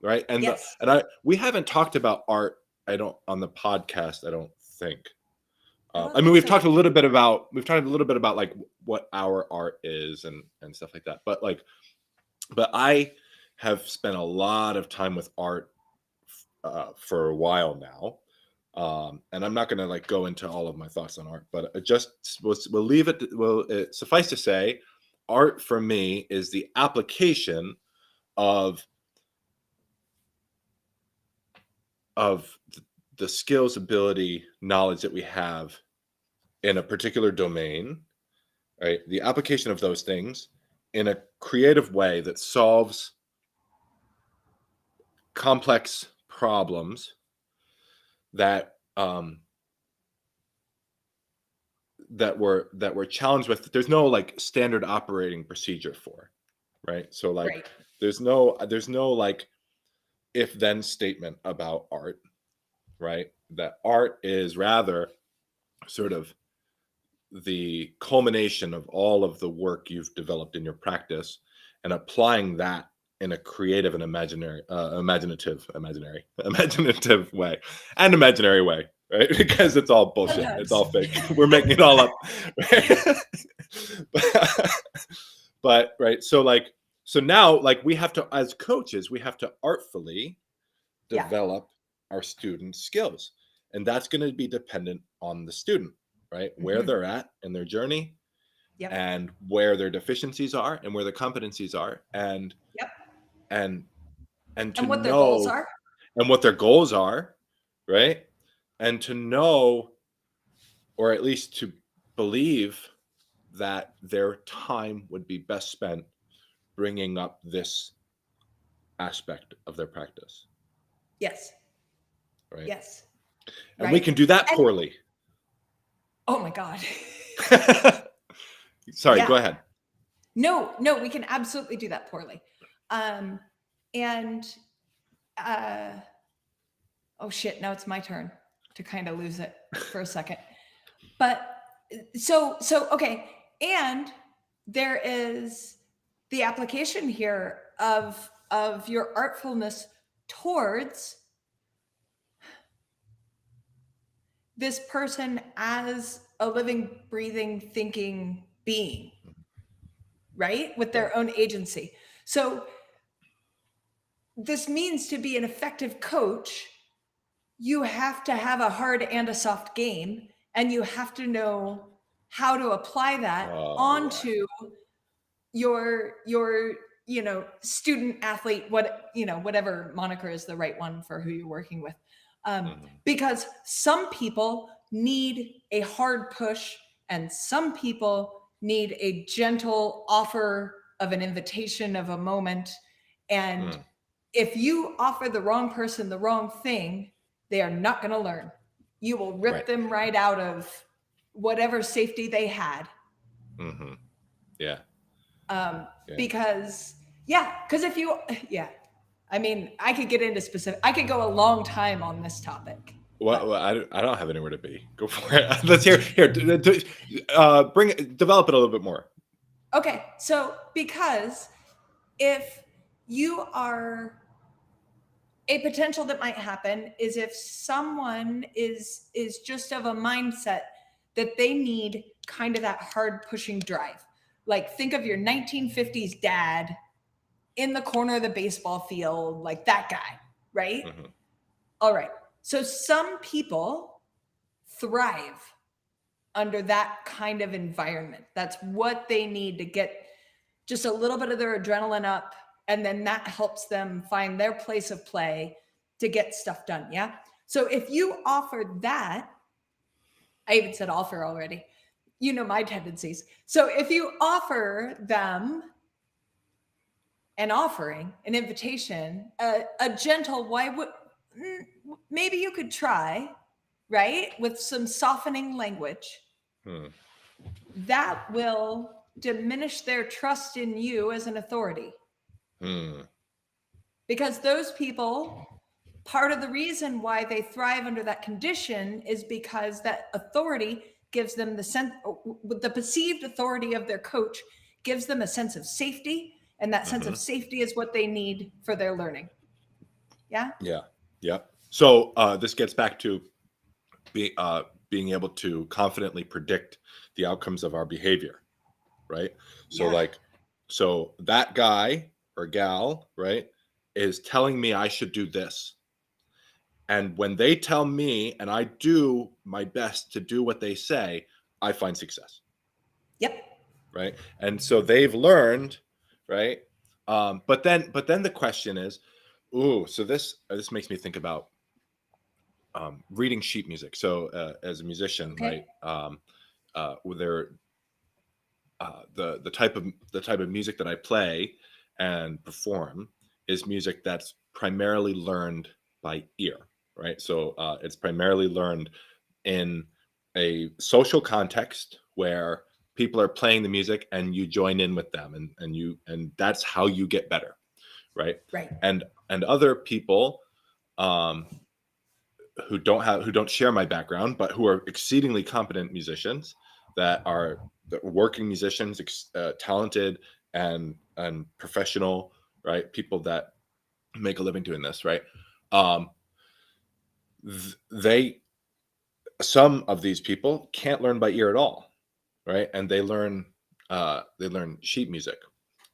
right? And Yes. we haven't talked about art, I don't, on the podcast, I don't think. I don't I mean, think we've so talked a either. little bit about like what our art is and stuff like that. But like, but I have spent a lot of time with art for a while now, and I'm not going to like go into all of my thoughts on art, but it just we'll leave it. Well, it suffice to say, art for me is the application of the skills, ability, knowledge that we have in a particular domain, right? The application of those things in a creative way that solves complex problems that that we're challenged with. There's no like standard operating procedure for, right? So like Right. there's no like if then statement about art, right? That art is rather sort of the culmination of all of the work you've developed in your practice and applying that in a creative and imaginative way and imaginary way, right? Because it's all bullshit, it's Sometimes. all fake, we're making it all up, right? but right, so like, so now like we have to, as coaches, we have to artfully Yeah. develop our students' skills. And that's going to be dependent on the student, right? Where they're at in their journey, Yep. and where their deficiencies are and where their competencies are, and Yep. and to And what their goals know are. and what their goals are, right? And to know, or at least to believe, that their time would be best spent bringing up this aspect of their practice, Yes. right? Yes. And we Right. can do that And poorly. oh my God. Sorry, go Yeah. ahead. No, we can absolutely do that poorly. And oh shit, now it's my turn to kind of lose it for a second. But so okay. And there is the application here of your artfulness towards this person as a living, breathing, thinking being, right? With their own agency. So this means to be an effective coach, you have to have a hard and a soft game, and you have to know how to apply that onto your student athlete, whatever moniker is the right one for who you're working with. Because some people need a hard push and some people need a gentle offer of an invitation of a moment. And if you offer the wrong person the wrong thing, they are not going to learn. You will rip them right out of whatever safety they had. Because if you, I mean, I could get into specific, I could go a long time on this topic. Well, I don't have anywhere to be. Go for it. Let's hear, develop it a little bit more. Okay. So, because if you are, a potential that might happen is if someone is just of a mindset that they need kind of that hard pushing drive. Like, think of your 1950s dad in the corner of the baseball field, like that guy, right? All right. So some people thrive under that kind of environment. That's what they need to get just a little bit of their adrenaline up. And then that helps them find their place of play to get stuff done. Yeah. So if you offer that, I even said offer already, you know my tendencies. So if you offer them an offering, an invitation, a gentle, maybe you could try, right? With some softening language, that will diminish their trust in you as an authority. Because those people, part of the reason why they thrive under that condition is because that authority gives them the perceived authority of their coach gives them a sense of safety, and that sense of safety is what they need for their learning. Yeah. So this gets back to being able to confidently predict the outcomes of our behavior, right? So so that guy or gal, right, is telling me I should do this. And when they tell me and I do my best to do what they say, I find success. Yep. Right. And so they've learned, right? But then the question is, so this makes me think about reading sheet music. So as a musician, right? The type of music that I play and perform is music that's primarily learned by ear, right? So it's primarily learned in a social context where people are playing the music and you join in with them, and that's how you get better, right? And other people who don't share my background, but who are exceedingly competent musicians, that are working musicians, talented and professional, right? People that make a living doing this, right? Some of these people can't learn by ear at all, right? And they learn sheet music.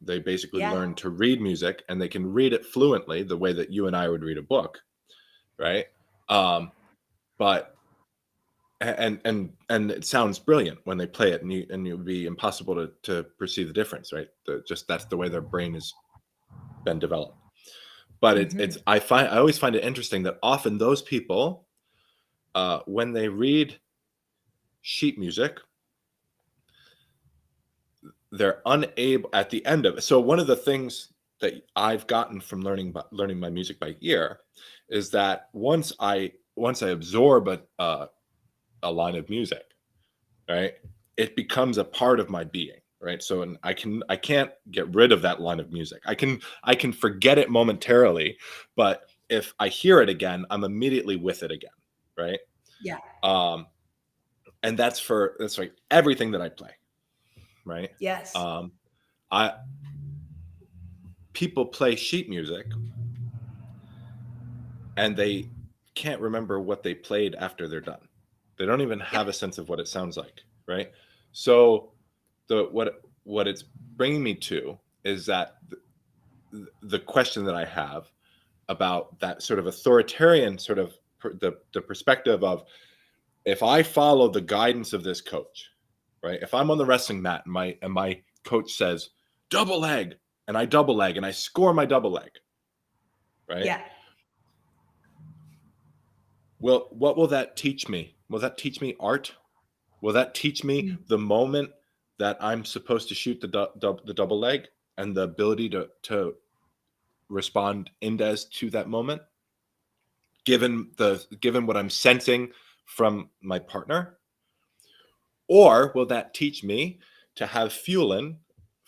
They basically learn to read music, and they can read it fluently the way that you and I would read a book, right? But it sounds brilliant when they play it, and it would be impossible to perceive the difference, right? That's the way their brain has been developed. But I always find it interesting that often those people, when they read sheet music, they're unable at the end of it. So one of the things that I've gotten from learning my music by ear is that once I absorb a line of music, right, it becomes a part of my being, right? So, and I can't get rid of that line of music. I can forget it momentarily, but if I hear it again, I'm immediately with it again, right? Yeah. And that's like everything that I play. right? Yes. I People play sheet music and they can't remember what they played after they're done. They don't even have Yep. a sense of what it sounds like, right? So what it's bringing me to is that the question that I have about that sort of authoritarian sort of the perspective of, if I follow the guidance of this coach, right? If I'm on the wrestling mat and my coach says double leg, and I double leg and I score my double leg, right? Yeah. Well, what will that teach me? Will that teach me art? Will that teach me the moment that I'm supposed to shoot the double leg and the ability to respond indes to that moment, given what I'm sensing from my partner? Or will that teach me to have fueling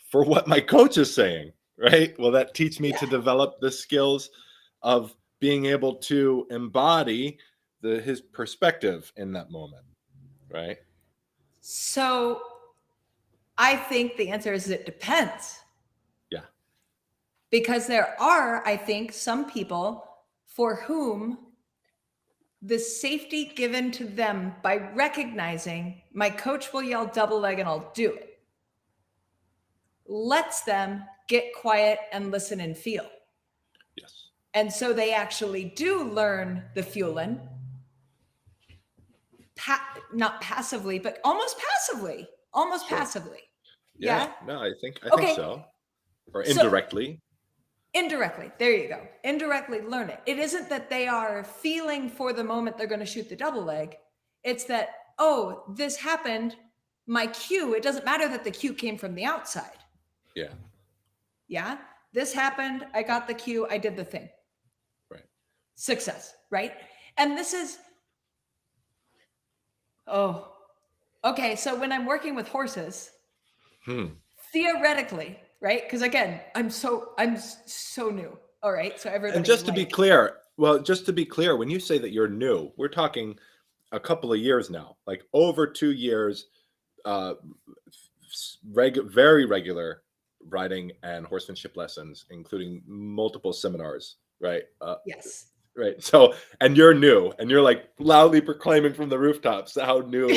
for what my coach is saying, right? Will that teach me Yeah. to develop the skills of being able to embody his perspective in that moment, right? So I think the answer is it depends. Yeah. Because there are, I think, some people for whom the safety given to them by recognizing my coach will yell double leg and I'll do it lets them get quiet and listen and feel. Yes. And so they actually do learn the fueling, not passively, but almost passively. Almost Sure. passively. Yeah. Yeah. No, I think Okay. so. Or So indirectly. indirectly, there you go. Indirectly learn it. It isn't that they are feeling for the moment they're going to shoot the double leg. It's that, oh, this happened. My cue, it doesn't matter that the cue came from the outside. Yeah. Yeah. This happened. I got the cue. I did the thing. Right. Success. Right. And this is, oh, okay. So when I'm working with horses, theoretically, right? Because again, I'm so new. All right. So everybody. And just to be clear, when you say that you're new, we're talking a couple of years now, like over 2 years, very regular riding and horsemanship lessons, including multiple seminars, right? Yes. Right. So, and you're new, and you're like loudly proclaiming from the rooftops how new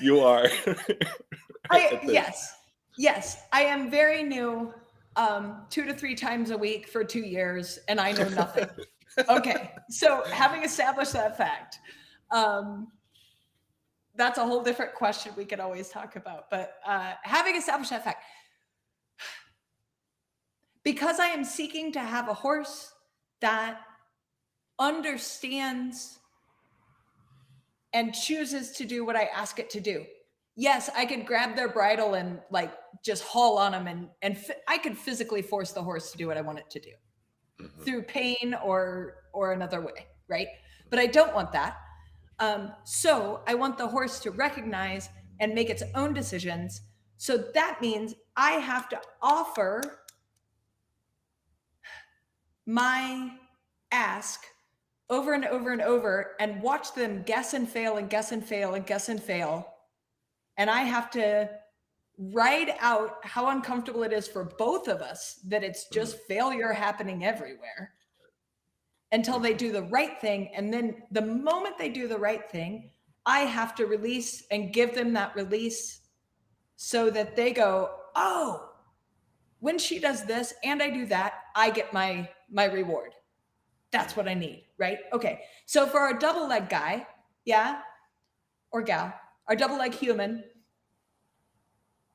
you are. Yes, I am very new. 2 to 3 times a week for 2 years, and I know nothing. Okay, so having established that fact, that's a whole different question we could always talk about. But having established that fact, because I am seeking to have a horse that understands and chooses to do what I ask it to do. Yes, I could grab their bridle and like just haul on them, and I could physically force the horse to do what I want it to do through pain or another way, right? But I don't want that. So I want the horse to recognize and make its own decisions. So that means I have to offer my ask over and over and over and watch them guess and fail and guess and fail and guess and fail. And I have to write out how uncomfortable it is for both of us that it's just failure happening everywhere until they do the right thing. And then the moment they do the right thing, I have to release and give them that release so that they go, oh, when she does this and I do that, I get my reward. That's what I need, right? Okay. So for our double leg guy, yeah, or gal, our double leg human,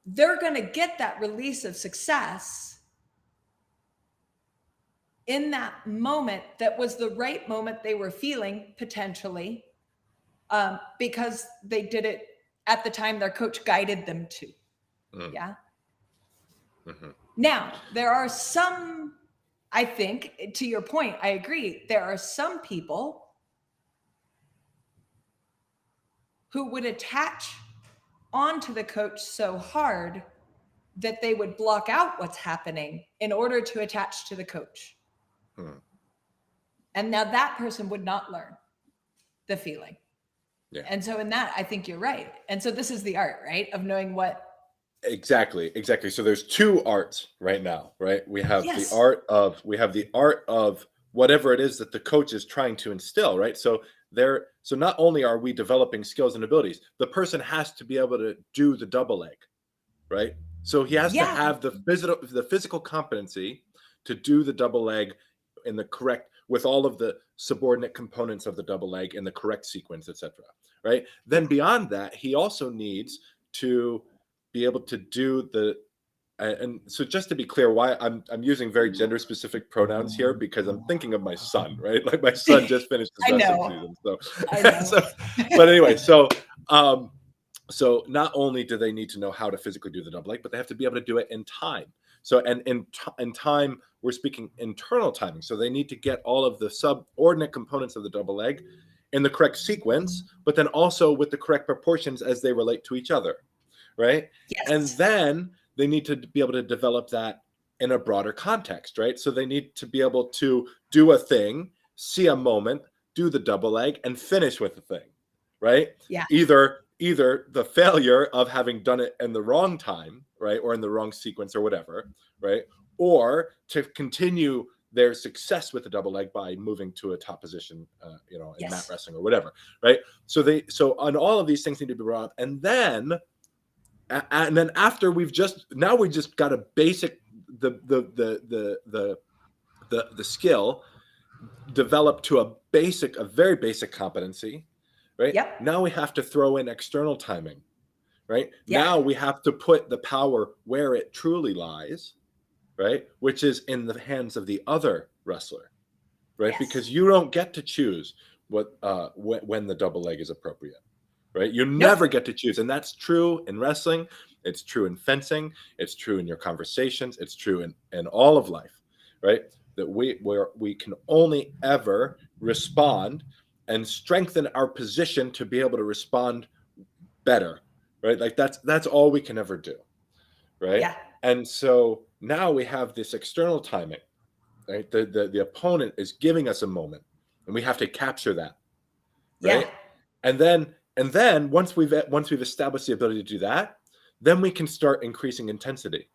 they're going to get that release of success in that moment that was the right moment they were feeling potentially, because they did it at the time their coach guided them to. Yeah. Now, there are some, I think, to your point, I agree. There are some people who would attach onto the coach so hard that they would block out what's happening in order to attach to the coach. And now that person would not learn the feeling. Yeah. And so in that, I think you're right. And so this is the art, right? Of knowing what Exactly. So there's two arts right now, right? We have the Yes. art of whatever it is that the coach is trying to instill, right? So not only are we developing skills and abilities, the person has to be able to do the double leg, right? So he has to Yeah. have the physical competency to do the double leg in the correct, with all of the subordinate components of the double leg in the correct sequence, etc. Right? Then beyond that, he also needs to be able to do the and so just to be clear, why I'm using very gender specific pronouns here, because I'm thinking of my son, right? Like my son just finished his I wrestling know. season, so I know. so but anyway, um so not only do they need to know how to physically do the double leg, but they have to be able to do it in time. So and in time, we're speaking internal timing. So they need to get all of the subordinate components of the double leg in the correct sequence, but then also with the correct proportions as they relate to each other, right? And Yes. then they need to be able to develop that in a broader context, right? So they need to be able to do a thing, see a moment, do the double leg, and finish with the thing, right? Yeah. Either the failure of having done it in the wrong time, right, or in the wrong sequence or whatever, right, or to continue their success with the double leg by moving to a top position, in mat Yes. wrestling or whatever, right? So on all of these things need to be brought up, and then after we just got a basic the skill developed to a very basic competency, right? Yep. Now we have to throw in external timing, right? Yeah. Now we have to put the power where it truly lies, right? Which is in the hands of the other wrestler, right? Yes. Because you don't get to choose when the double leg is appropriate, right? You Nope. never get to choose, and that's true in wrestling. It's true in fencing. It's true in your conversations. It's true in all of life, right? That we can only ever respond and strengthen our position to be able to respond better, right? Like that's all we can ever do, right? Yeah. And so now we have this external timing, right? The opponent is giving us a moment, and we have to capture that, Yeah. right? And then once we've established the ability to do that, then we can start increasing intensity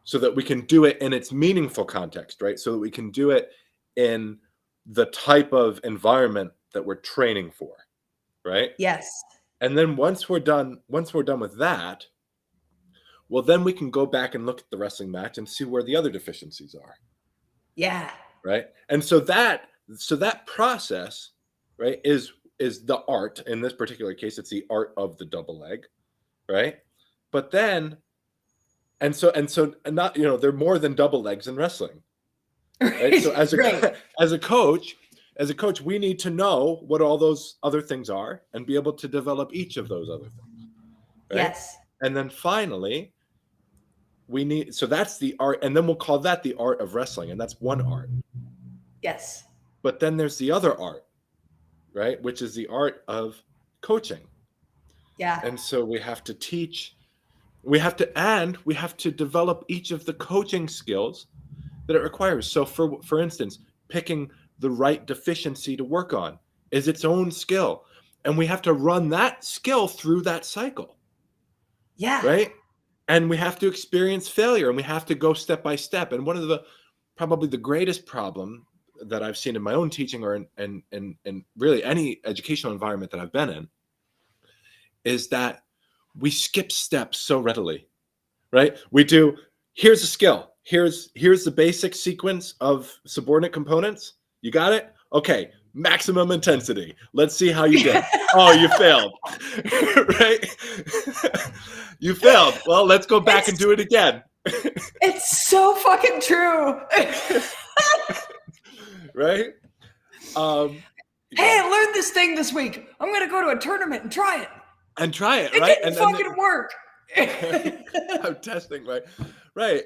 so that we can do it in its meaningful context, right? So that we can do it in the type of environment that we're training for, right? Yes. And then once we're done with that, well, then we can go back and look at the wrestling match and see where the other deficiencies are, Yeah. right? And so that process, right, is the art. In this particular case, it's the art of the double leg, right? But then and so not, there are more than double legs in wrestling, right? So as a Right. as a coach, we need to know what all those other things are and be able to develop each of those other things, right? Yes. And then finally, so that's the art, and then we'll call that the art of wrestling, and that's one art. Yes. But then there's the other art, right, which is the art of coaching. Yeah. And so we have to teach, we have to develop each of the coaching skills that it requires. So for instance, picking the right deficiency to work on is its own skill, and we have to run that skill through that cycle, Yeah. right? And we have to experience failure, and we have to go step by step. And one of the probably the greatest problem that I've seen in my own teaching, or in really any educational environment that I've been in, is that we skip steps so readily, right? We do, here's a skill. Here's the basic sequence of subordinate components. You got it? Okay, maximum intensity. Let's see how you did. Oh, you failed. Right? You failed. Well, let's go back and do it again. It's so fucking true. Right? Hey, I learned this thing this week. I'm gonna go to a tournament and try it. And try it, It right? didn't fucking work. I'm testing, right,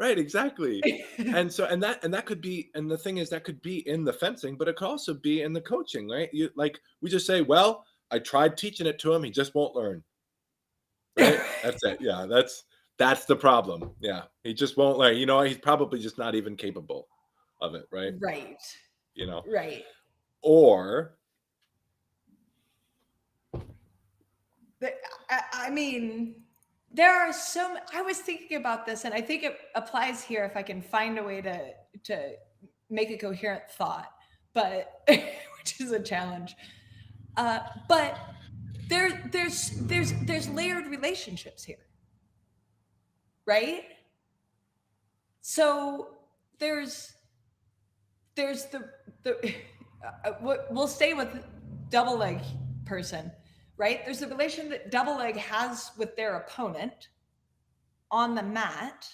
exactly. And so that could be, and the thing is, that could be in the fencing, but it could also be in the coaching, right? We just say, well, I tried teaching it to him, he just won't learn, right? That's it. Yeah, that's the problem. Yeah, he just won't learn. He's probably just not even capable of it, right? Right. Right. Or I mean, there are I was thinking about this, and I think it applies here if I can find a way to make a coherent thought, but which is a challenge. But there's layered relationships here, right? So there's the we'll stay with double leg person, right? There's the relation that double leg has with their opponent on the mat,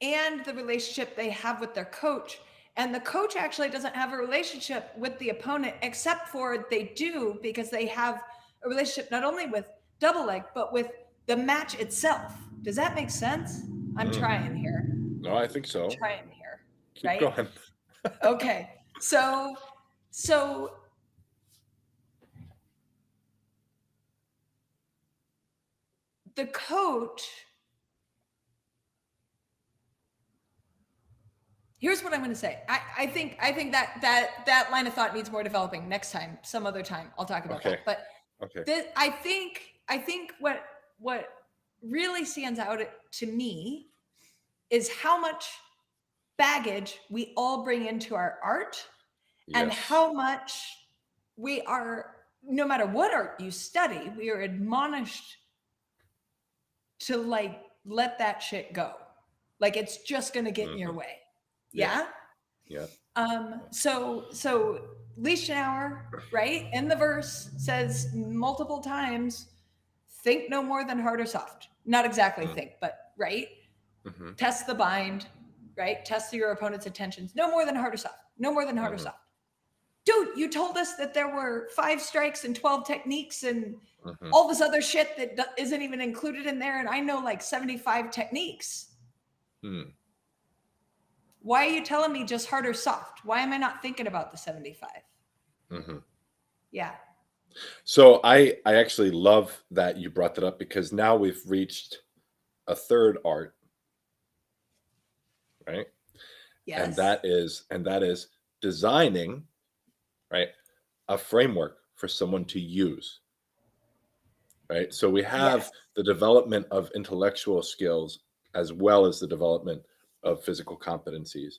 and the relationship they have with their coach. And the coach actually doesn't have a relationship with the opponent, except for they do, because they have a relationship not only with double leg, but with the match itself. Does that make sense? I'm trying here. No, I think so. Trying here. Keep right? going. Okay. So the coach, here's what I'm going to say. I think that line of thought needs more developing. Next time, some other time, I'll talk about that. But I think what really stands out to me is how much baggage we all bring into our art, and how much we are, no matter what art you study, we are admonished to like let that shit go. Like it's just going to get in your way. Yeah. So Lichtenauer, right, in the verse says multiple times, think no more than hard or soft. Not exactly think, but right. Test the bind, right? Test your opponent's intentions. No more than hard or soft. No more than hard or soft. Dude, you told us that there were 5 strikes and 12 techniques and all this other shit that isn't even included in there. And I know like 75 techniques. Why are you telling me just hard or soft? Why am I not thinking about the 75? Yeah. So I actually love that you brought that up, because now we've reached a third art, right? Yes. And that is designing, right, a framework for someone to use, right? So we have the development of intellectual skills as well as the development of physical competencies,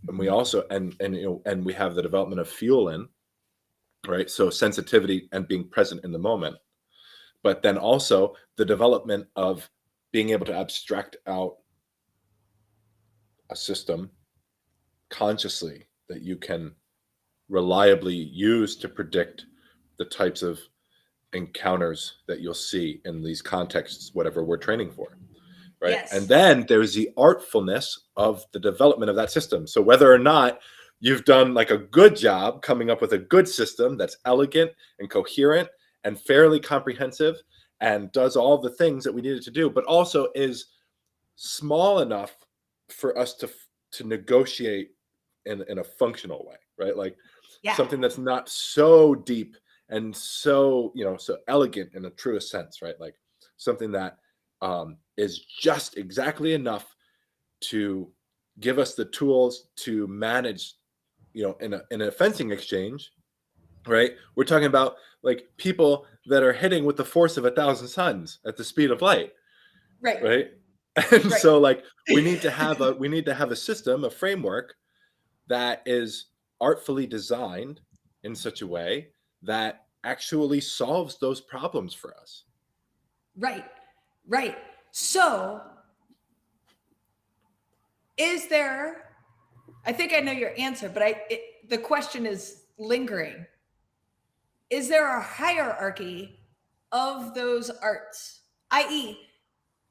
and we also and we have the development of fueling, right? So sensitivity and being present in the moment, but then also the development of being able to abstract out a system consciously that you can reliably use to predict the types of encounters that you'll see in these contexts, whatever we're training for, right? Yes. And then there's the artfulness of the development of that system. So whether or not you've done like a good job coming up with a good system that's elegant and coherent and fairly comprehensive and does all the things that we needed to do, but also is small enough for us to negotiate in a functional way, right? Like something that's not so deep and so, so elegant in the truest sense, right? Like something that is just exactly enough to give us the tools to manage, in a fencing exchange, right? We're talking about like people that are hitting with the force of 1,000 suns at the speed of light, right? And so like we need to have a system, a framework that is artfully designed in such a way that actually solves those problems for us. Right. So is there, I think I know your answer, but the question is lingering. Is there a hierarchy of those arts? i.e.,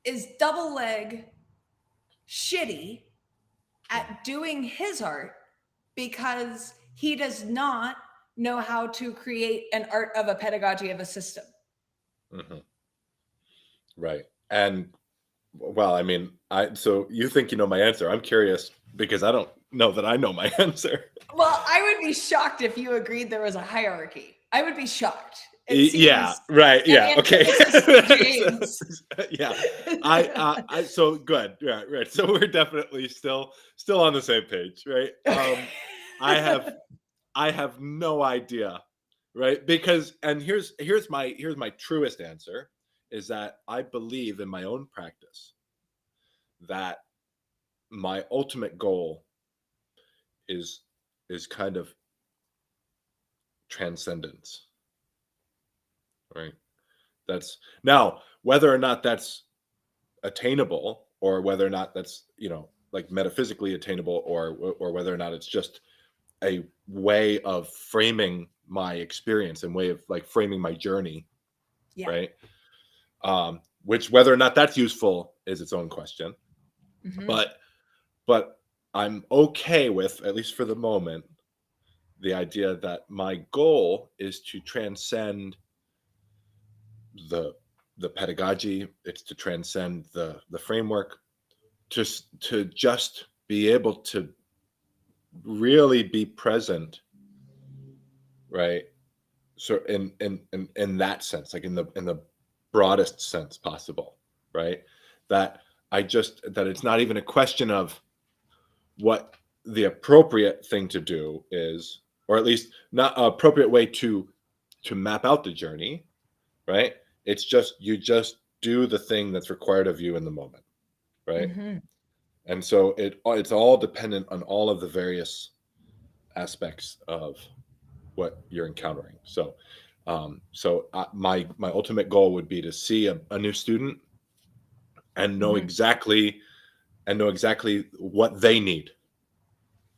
is double leg shitty at doing his art because he does not know how to create an art of a pedagogy of a system? Right. And well, I mean, so you think you know my answer. I'm curious because I don't know that I know my answer. Well, I would be shocked if you agreed there was a hierarchy. I would be shocked. Yeah, right. Yeah. Okay. Yeah. I so good. Yeah, right. So we're definitely still on the same page, right? I have no idea, right? Because, and here's my truest answer, is that I believe in my own practice that my ultimate goal is kind of transcendence, right? That's now whether or not that's attainable, or whether or not that's, like metaphysically attainable, or whether or not it's just a way of framing my experience and way of like framing my journey, Yeah. right? Which whether or not that's useful is its own question. Mm-hmm. But I'm okay with, at least for the moment, the idea that my goal is to transcend the pedagogy. It's to transcend the framework, to just be able to really be present, right? So in that sense, like in the broadest sense possible, right? That that it's not even a question of what the appropriate thing to do is, or at least not an appropriate way to map out the journey, right? It's just you just do the thing that's required of you in the moment, right? Mm-hmm. And so it's all dependent on all of the various aspects of what you're encountering. So my ultimate goal would be to see a new student and know Mm-hmm. exactly what they need,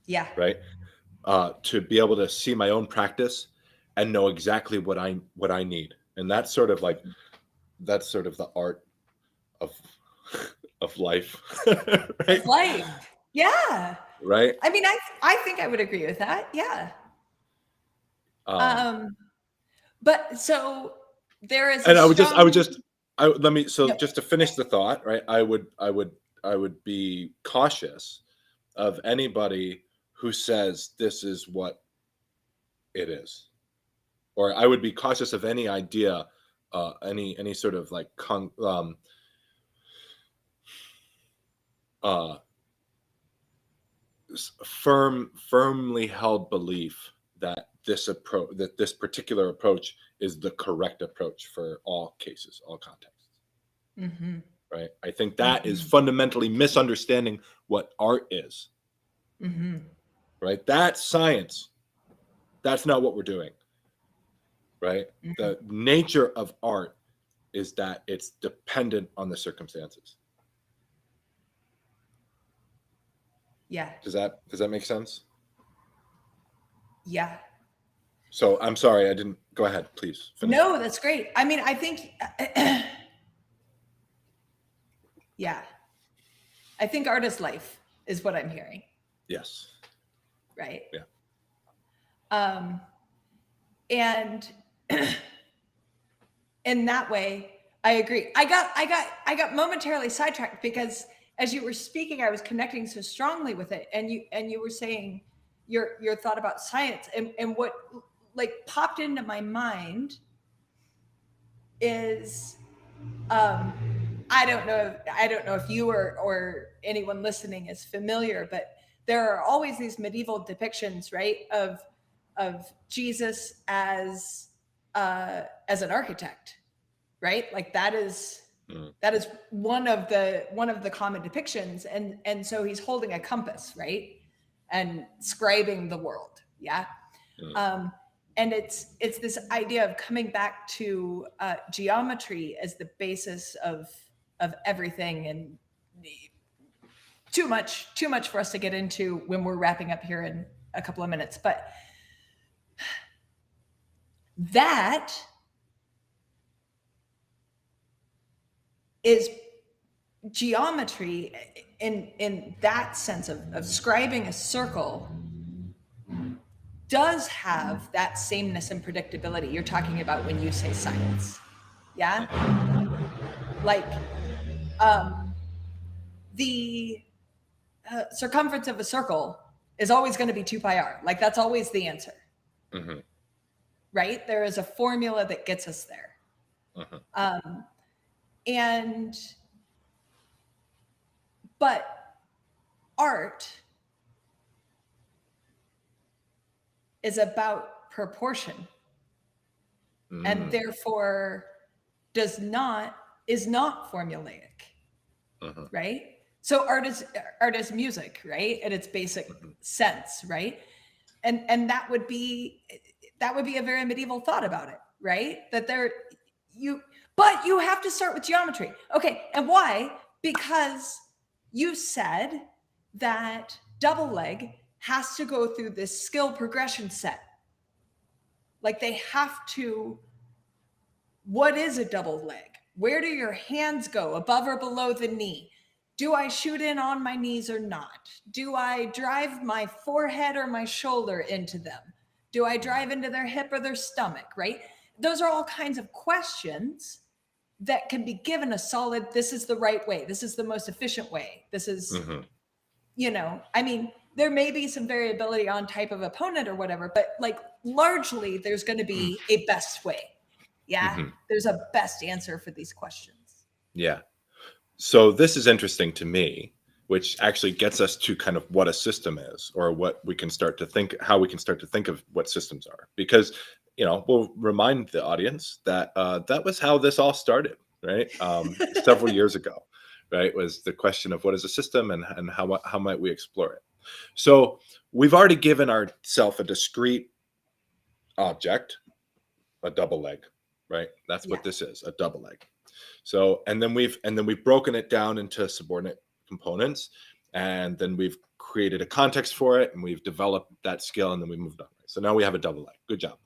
Yeah. right? To be able to see my own practice and know exactly what I need. And that's sort of like the art of life, Of right? life. Yeah. Right. I mean, I think I would agree with that. Yeah. Um, Um, but so there is a and I would strong just, let me, so no. just to finish the thought, right? I would be cautious of anybody who says this is what it is, or I would be cautious of any idea, any sort of like uh, firmly held belief that this particular approach is the correct approach for all cases, all contexts. Mm-hmm. Right? I think that is Mm-hmm. fundamentally misunderstanding what art is. Mm-hmm. Right? That's science. That's not what we're doing. Right? Mm-hmm. The nature of art is that it's dependent on the circumstances. Yeah. Does that make sense? Yeah. So I'm sorry, I didn't go ahead, please finish. No, that's great. I mean, I think yeah. I think art is life is what I'm hearing, Yes. right? Yeah. Um, and in that way, I agree. I got momentarily sidetracked because as you were speaking, I was connecting so strongly with it, and you were saying your thought about science, and what like popped into my mind is I don't know if you or anyone listening is familiar, but there are always these medieval depictions, right, of Jesus as an architect, right? Like that is one of the common depictions, and so he's holding a compass, right, and scribing the world, yeah. Um, and it's this idea of coming back to geometry as the basis of everything, and too much for us to get into when we're wrapping up here in a couple of minutes, but that is geometry in that sense of scribing a circle does have that sameness and predictability you're talking about when you say science, yeah. Like the circumference of a circle is always going to be 2 pi r. Like that's always the answer. Mm-hmm. Right? There is a formula that gets us there. Mm-hmm. And but art is about proportion, and therefore does not is not formulaic, Mhm. right? So art is music, right? At its basic sense, right? And that would be a very medieval thought about it, right? That but you have to start with geometry. Okay, and why? Because you said that double leg has to go through this skill progression set. Like they have to. What is a double leg? Where do your hands go, above or below the knee? Do I shoot in on my knees or not? Do I drive my forehead or my shoulder into them? Do I drive into their hip or their stomach, right? Those are all kinds of questions that can be given a solid, this is the right way. This is the most efficient way. This is, I mean, there may be some variability on type of opponent or whatever, but like largely there's going to be a best way. Yeah, there's a best answer for these questions. Yeah. So this is interesting to me, which actually gets us to kind of what a system is, or what we can start to think, how we can start to think of what systems are. Because, we'll remind the audience that that was how this all started, right? Several years ago, right? Was the question of what is a system, and how might we explore it? So we've already given ourselves a discrete object, a double leg, right? That's what this is, a double leg. So, and then we've broken it down into subordinate components, and then we've created a context for it, and we've developed that skill, and then we moved on. So now we have a double leg. Good job.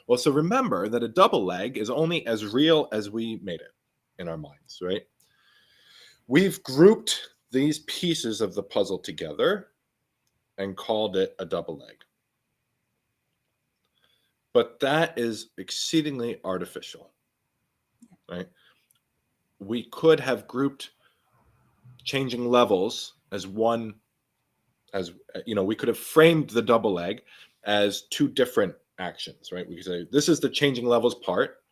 Well, so remember that a double leg is only as real as we made it in our minds, right? We've grouped these pieces of the puzzle together and called it a double leg. But that is exceedingly artificial, right? We could have grouped changing levels as one, as we could have framed the double leg as two different actions, right? We could say this is the changing levels part,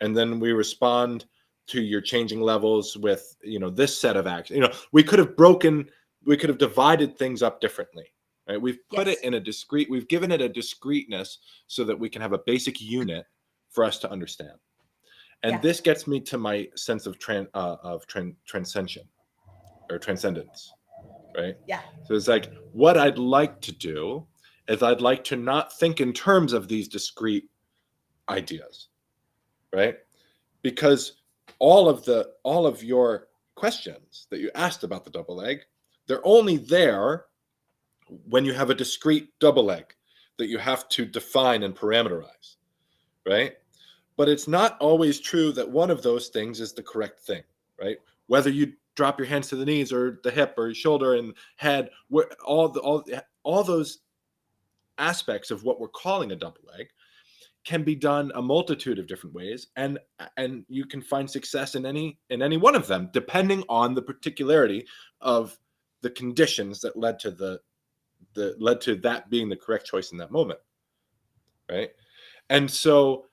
and then we respond to your changing levels with this set of actions. We could have divided things up differently, right? We've put it in a discrete, we've given it a discreteness so that we can have a basic unit for us to understand. And this gets me to my sense of transcension or transcendence, right? Yeah. So it's like, what I'd like to do is I'd like to not think in terms of these discrete ideas, right? Because all of your questions that you asked about the double leg, they're only there when you have a discrete double leg that you have to define and parameterize, right? But it's not always true that one of those things is the correct thing, right? Whether you drop your hands to the knees or the hip or shoulder and head, all those aspects of what we're calling a double leg can be done a multitude of different ways, and you can find success in any one of them, depending on the particularity of the conditions that led to that being the correct choice in that moment, right? And so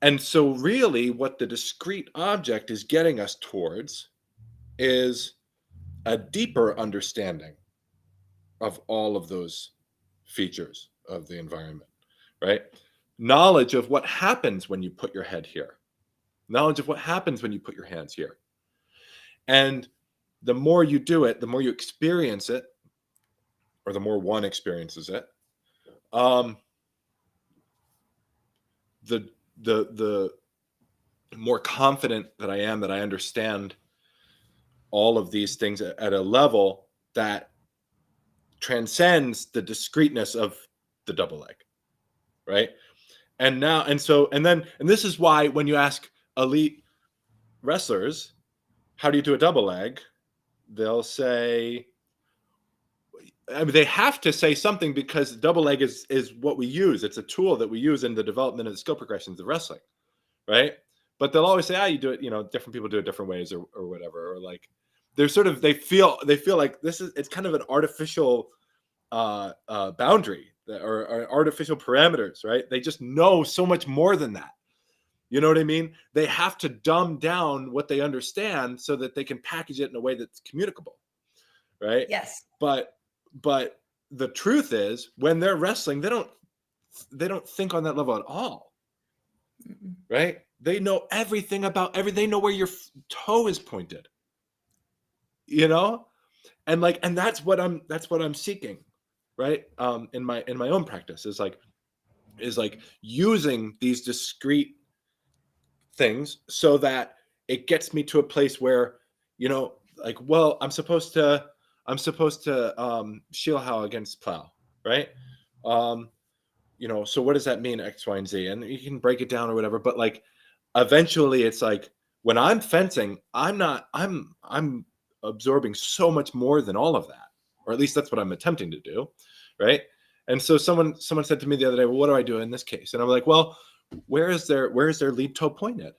really what the discrete object is getting us towards is a deeper understanding of all of those features of the environment, right? Knowledge of what happens when you put your head here. Knowledge of what happens when you put your hands here. And the more you do it, the more you experience it, or the more one experiences it, the more confident that I am that I understand all of these things at a level that transcends the discreteness of the double leg, right? And this is why when you ask elite wrestlers, how do you do a double leg? They'll say, they have to say something, because double leg is what we use. It's a tool that we use in the development of the skill progressions of wrestling, right? But they'll always say, you do it, different people do it different ways, or whatever, or like they're sort of, they feel like it's kind of an artificial boundary, or artificial parameters, right? They just know so much more than that. You know what I mean? They have to dumb down what they understand so that they can package it in a way that's communicable, right? Yes. But the truth is, when they're wrestling, they don't think on that level at all, right? They know everything about everything. They know where your toe is pointed. You know, and that's what I'm seeking, right? In my own practice is like using these discrete things so that it gets me to a place where, like, well, I'm supposed to shield how against plow, right? Um, so what does that mean, X, Y, and Z? And you can break it down or whatever, but like eventually it's like when I'm fencing, I'm absorbing so much more than all of that. Or at least that's what I'm attempting to do. Right. And so someone said to me the other day, well, what do I do in this case? And I'm like, well, where is their lead toe pointed?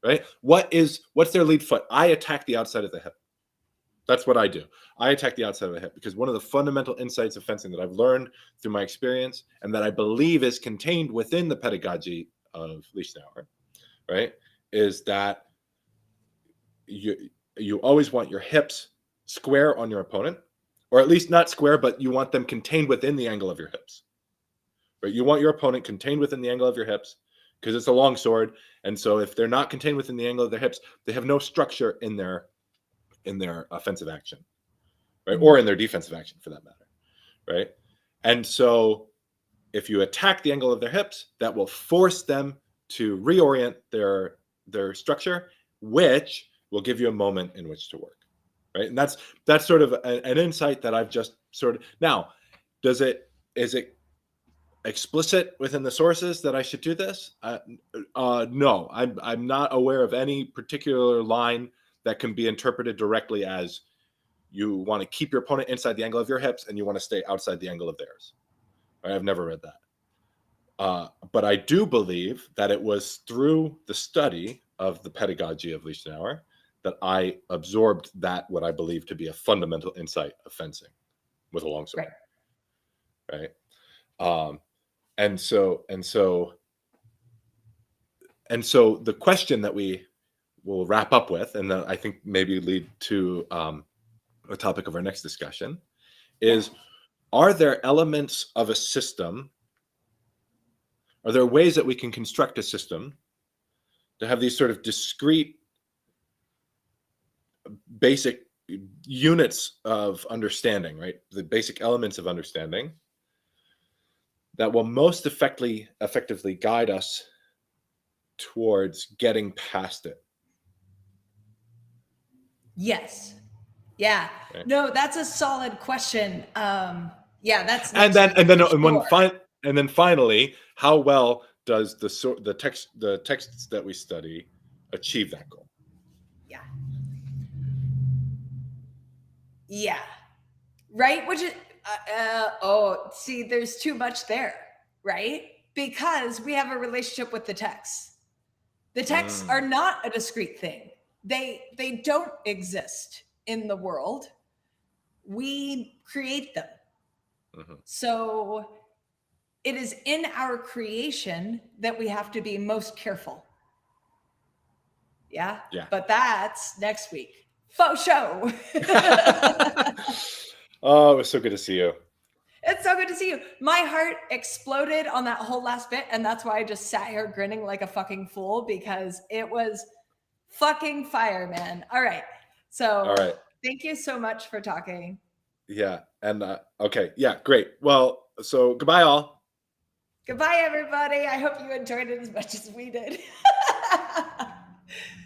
Right? What's their lead foot? I attack the outside of the hip. That's what I do. I attack the outside of the hip because one of the fundamental insights of fencing that I've learned through my experience and that I believe is contained within the pedagogy of Leichenauer, right, is that you always want your hips square on your opponent, or at least not square, but you want them contained within the angle of your hips. Right? You want your opponent contained within the angle of your hips because it's a longsword, and so if they're not contained within the angle of their hips, they have no structure in their offensive action, right? Or in their defensive action for that matter, right? And so if you attack the angle of their hips, that will force them to reorient their structure, which will give you a moment in which to work, right? And that's sort of an insight that I've just sort of, now, is it explicit within the sources that I should do this? No, I'm not aware of any particular line that can be interpreted directly as you want to keep your opponent inside the angle of your hips and you want to stay outside the angle of theirs. I've never read that. But I do believe that it was through the study of the pedagogy of Leichenauer that I absorbed that, what I believe to be a fundamental insight of fencing with a longsword. Right. And so the question that we will wrap up with, and that I think maybe lead to a topic of our next discussion, is, are there elements of a system, are there ways that we can construct a system to have these sort of discrete basic units of understanding, right? The basic elements of understanding that will most effectively guide us towards getting past it? Yes. Yeah. Okay. No, that's a solid question. That's And then finally, how well does the texts that we study achieve that goal? Yeah. Right. Which is see, there's too much there, right? Because we have a relationship with the texts. The texts are not a discrete thing. They don't exist in the world. We create them. So it is in our creation that we have to be most careful. Yeah. But that's next week. Faux show. Oh, it was so good to see you. It's so good to see you. My heart exploded on that whole last bit, and that's why I just sat here grinning like a fucking fool, because it was fucking fire, man. All right. So thank you so much for talking. Yeah. And okay. Yeah, great. Well, so goodbye all. Goodbye, everybody. I hope you enjoyed it as much as we did.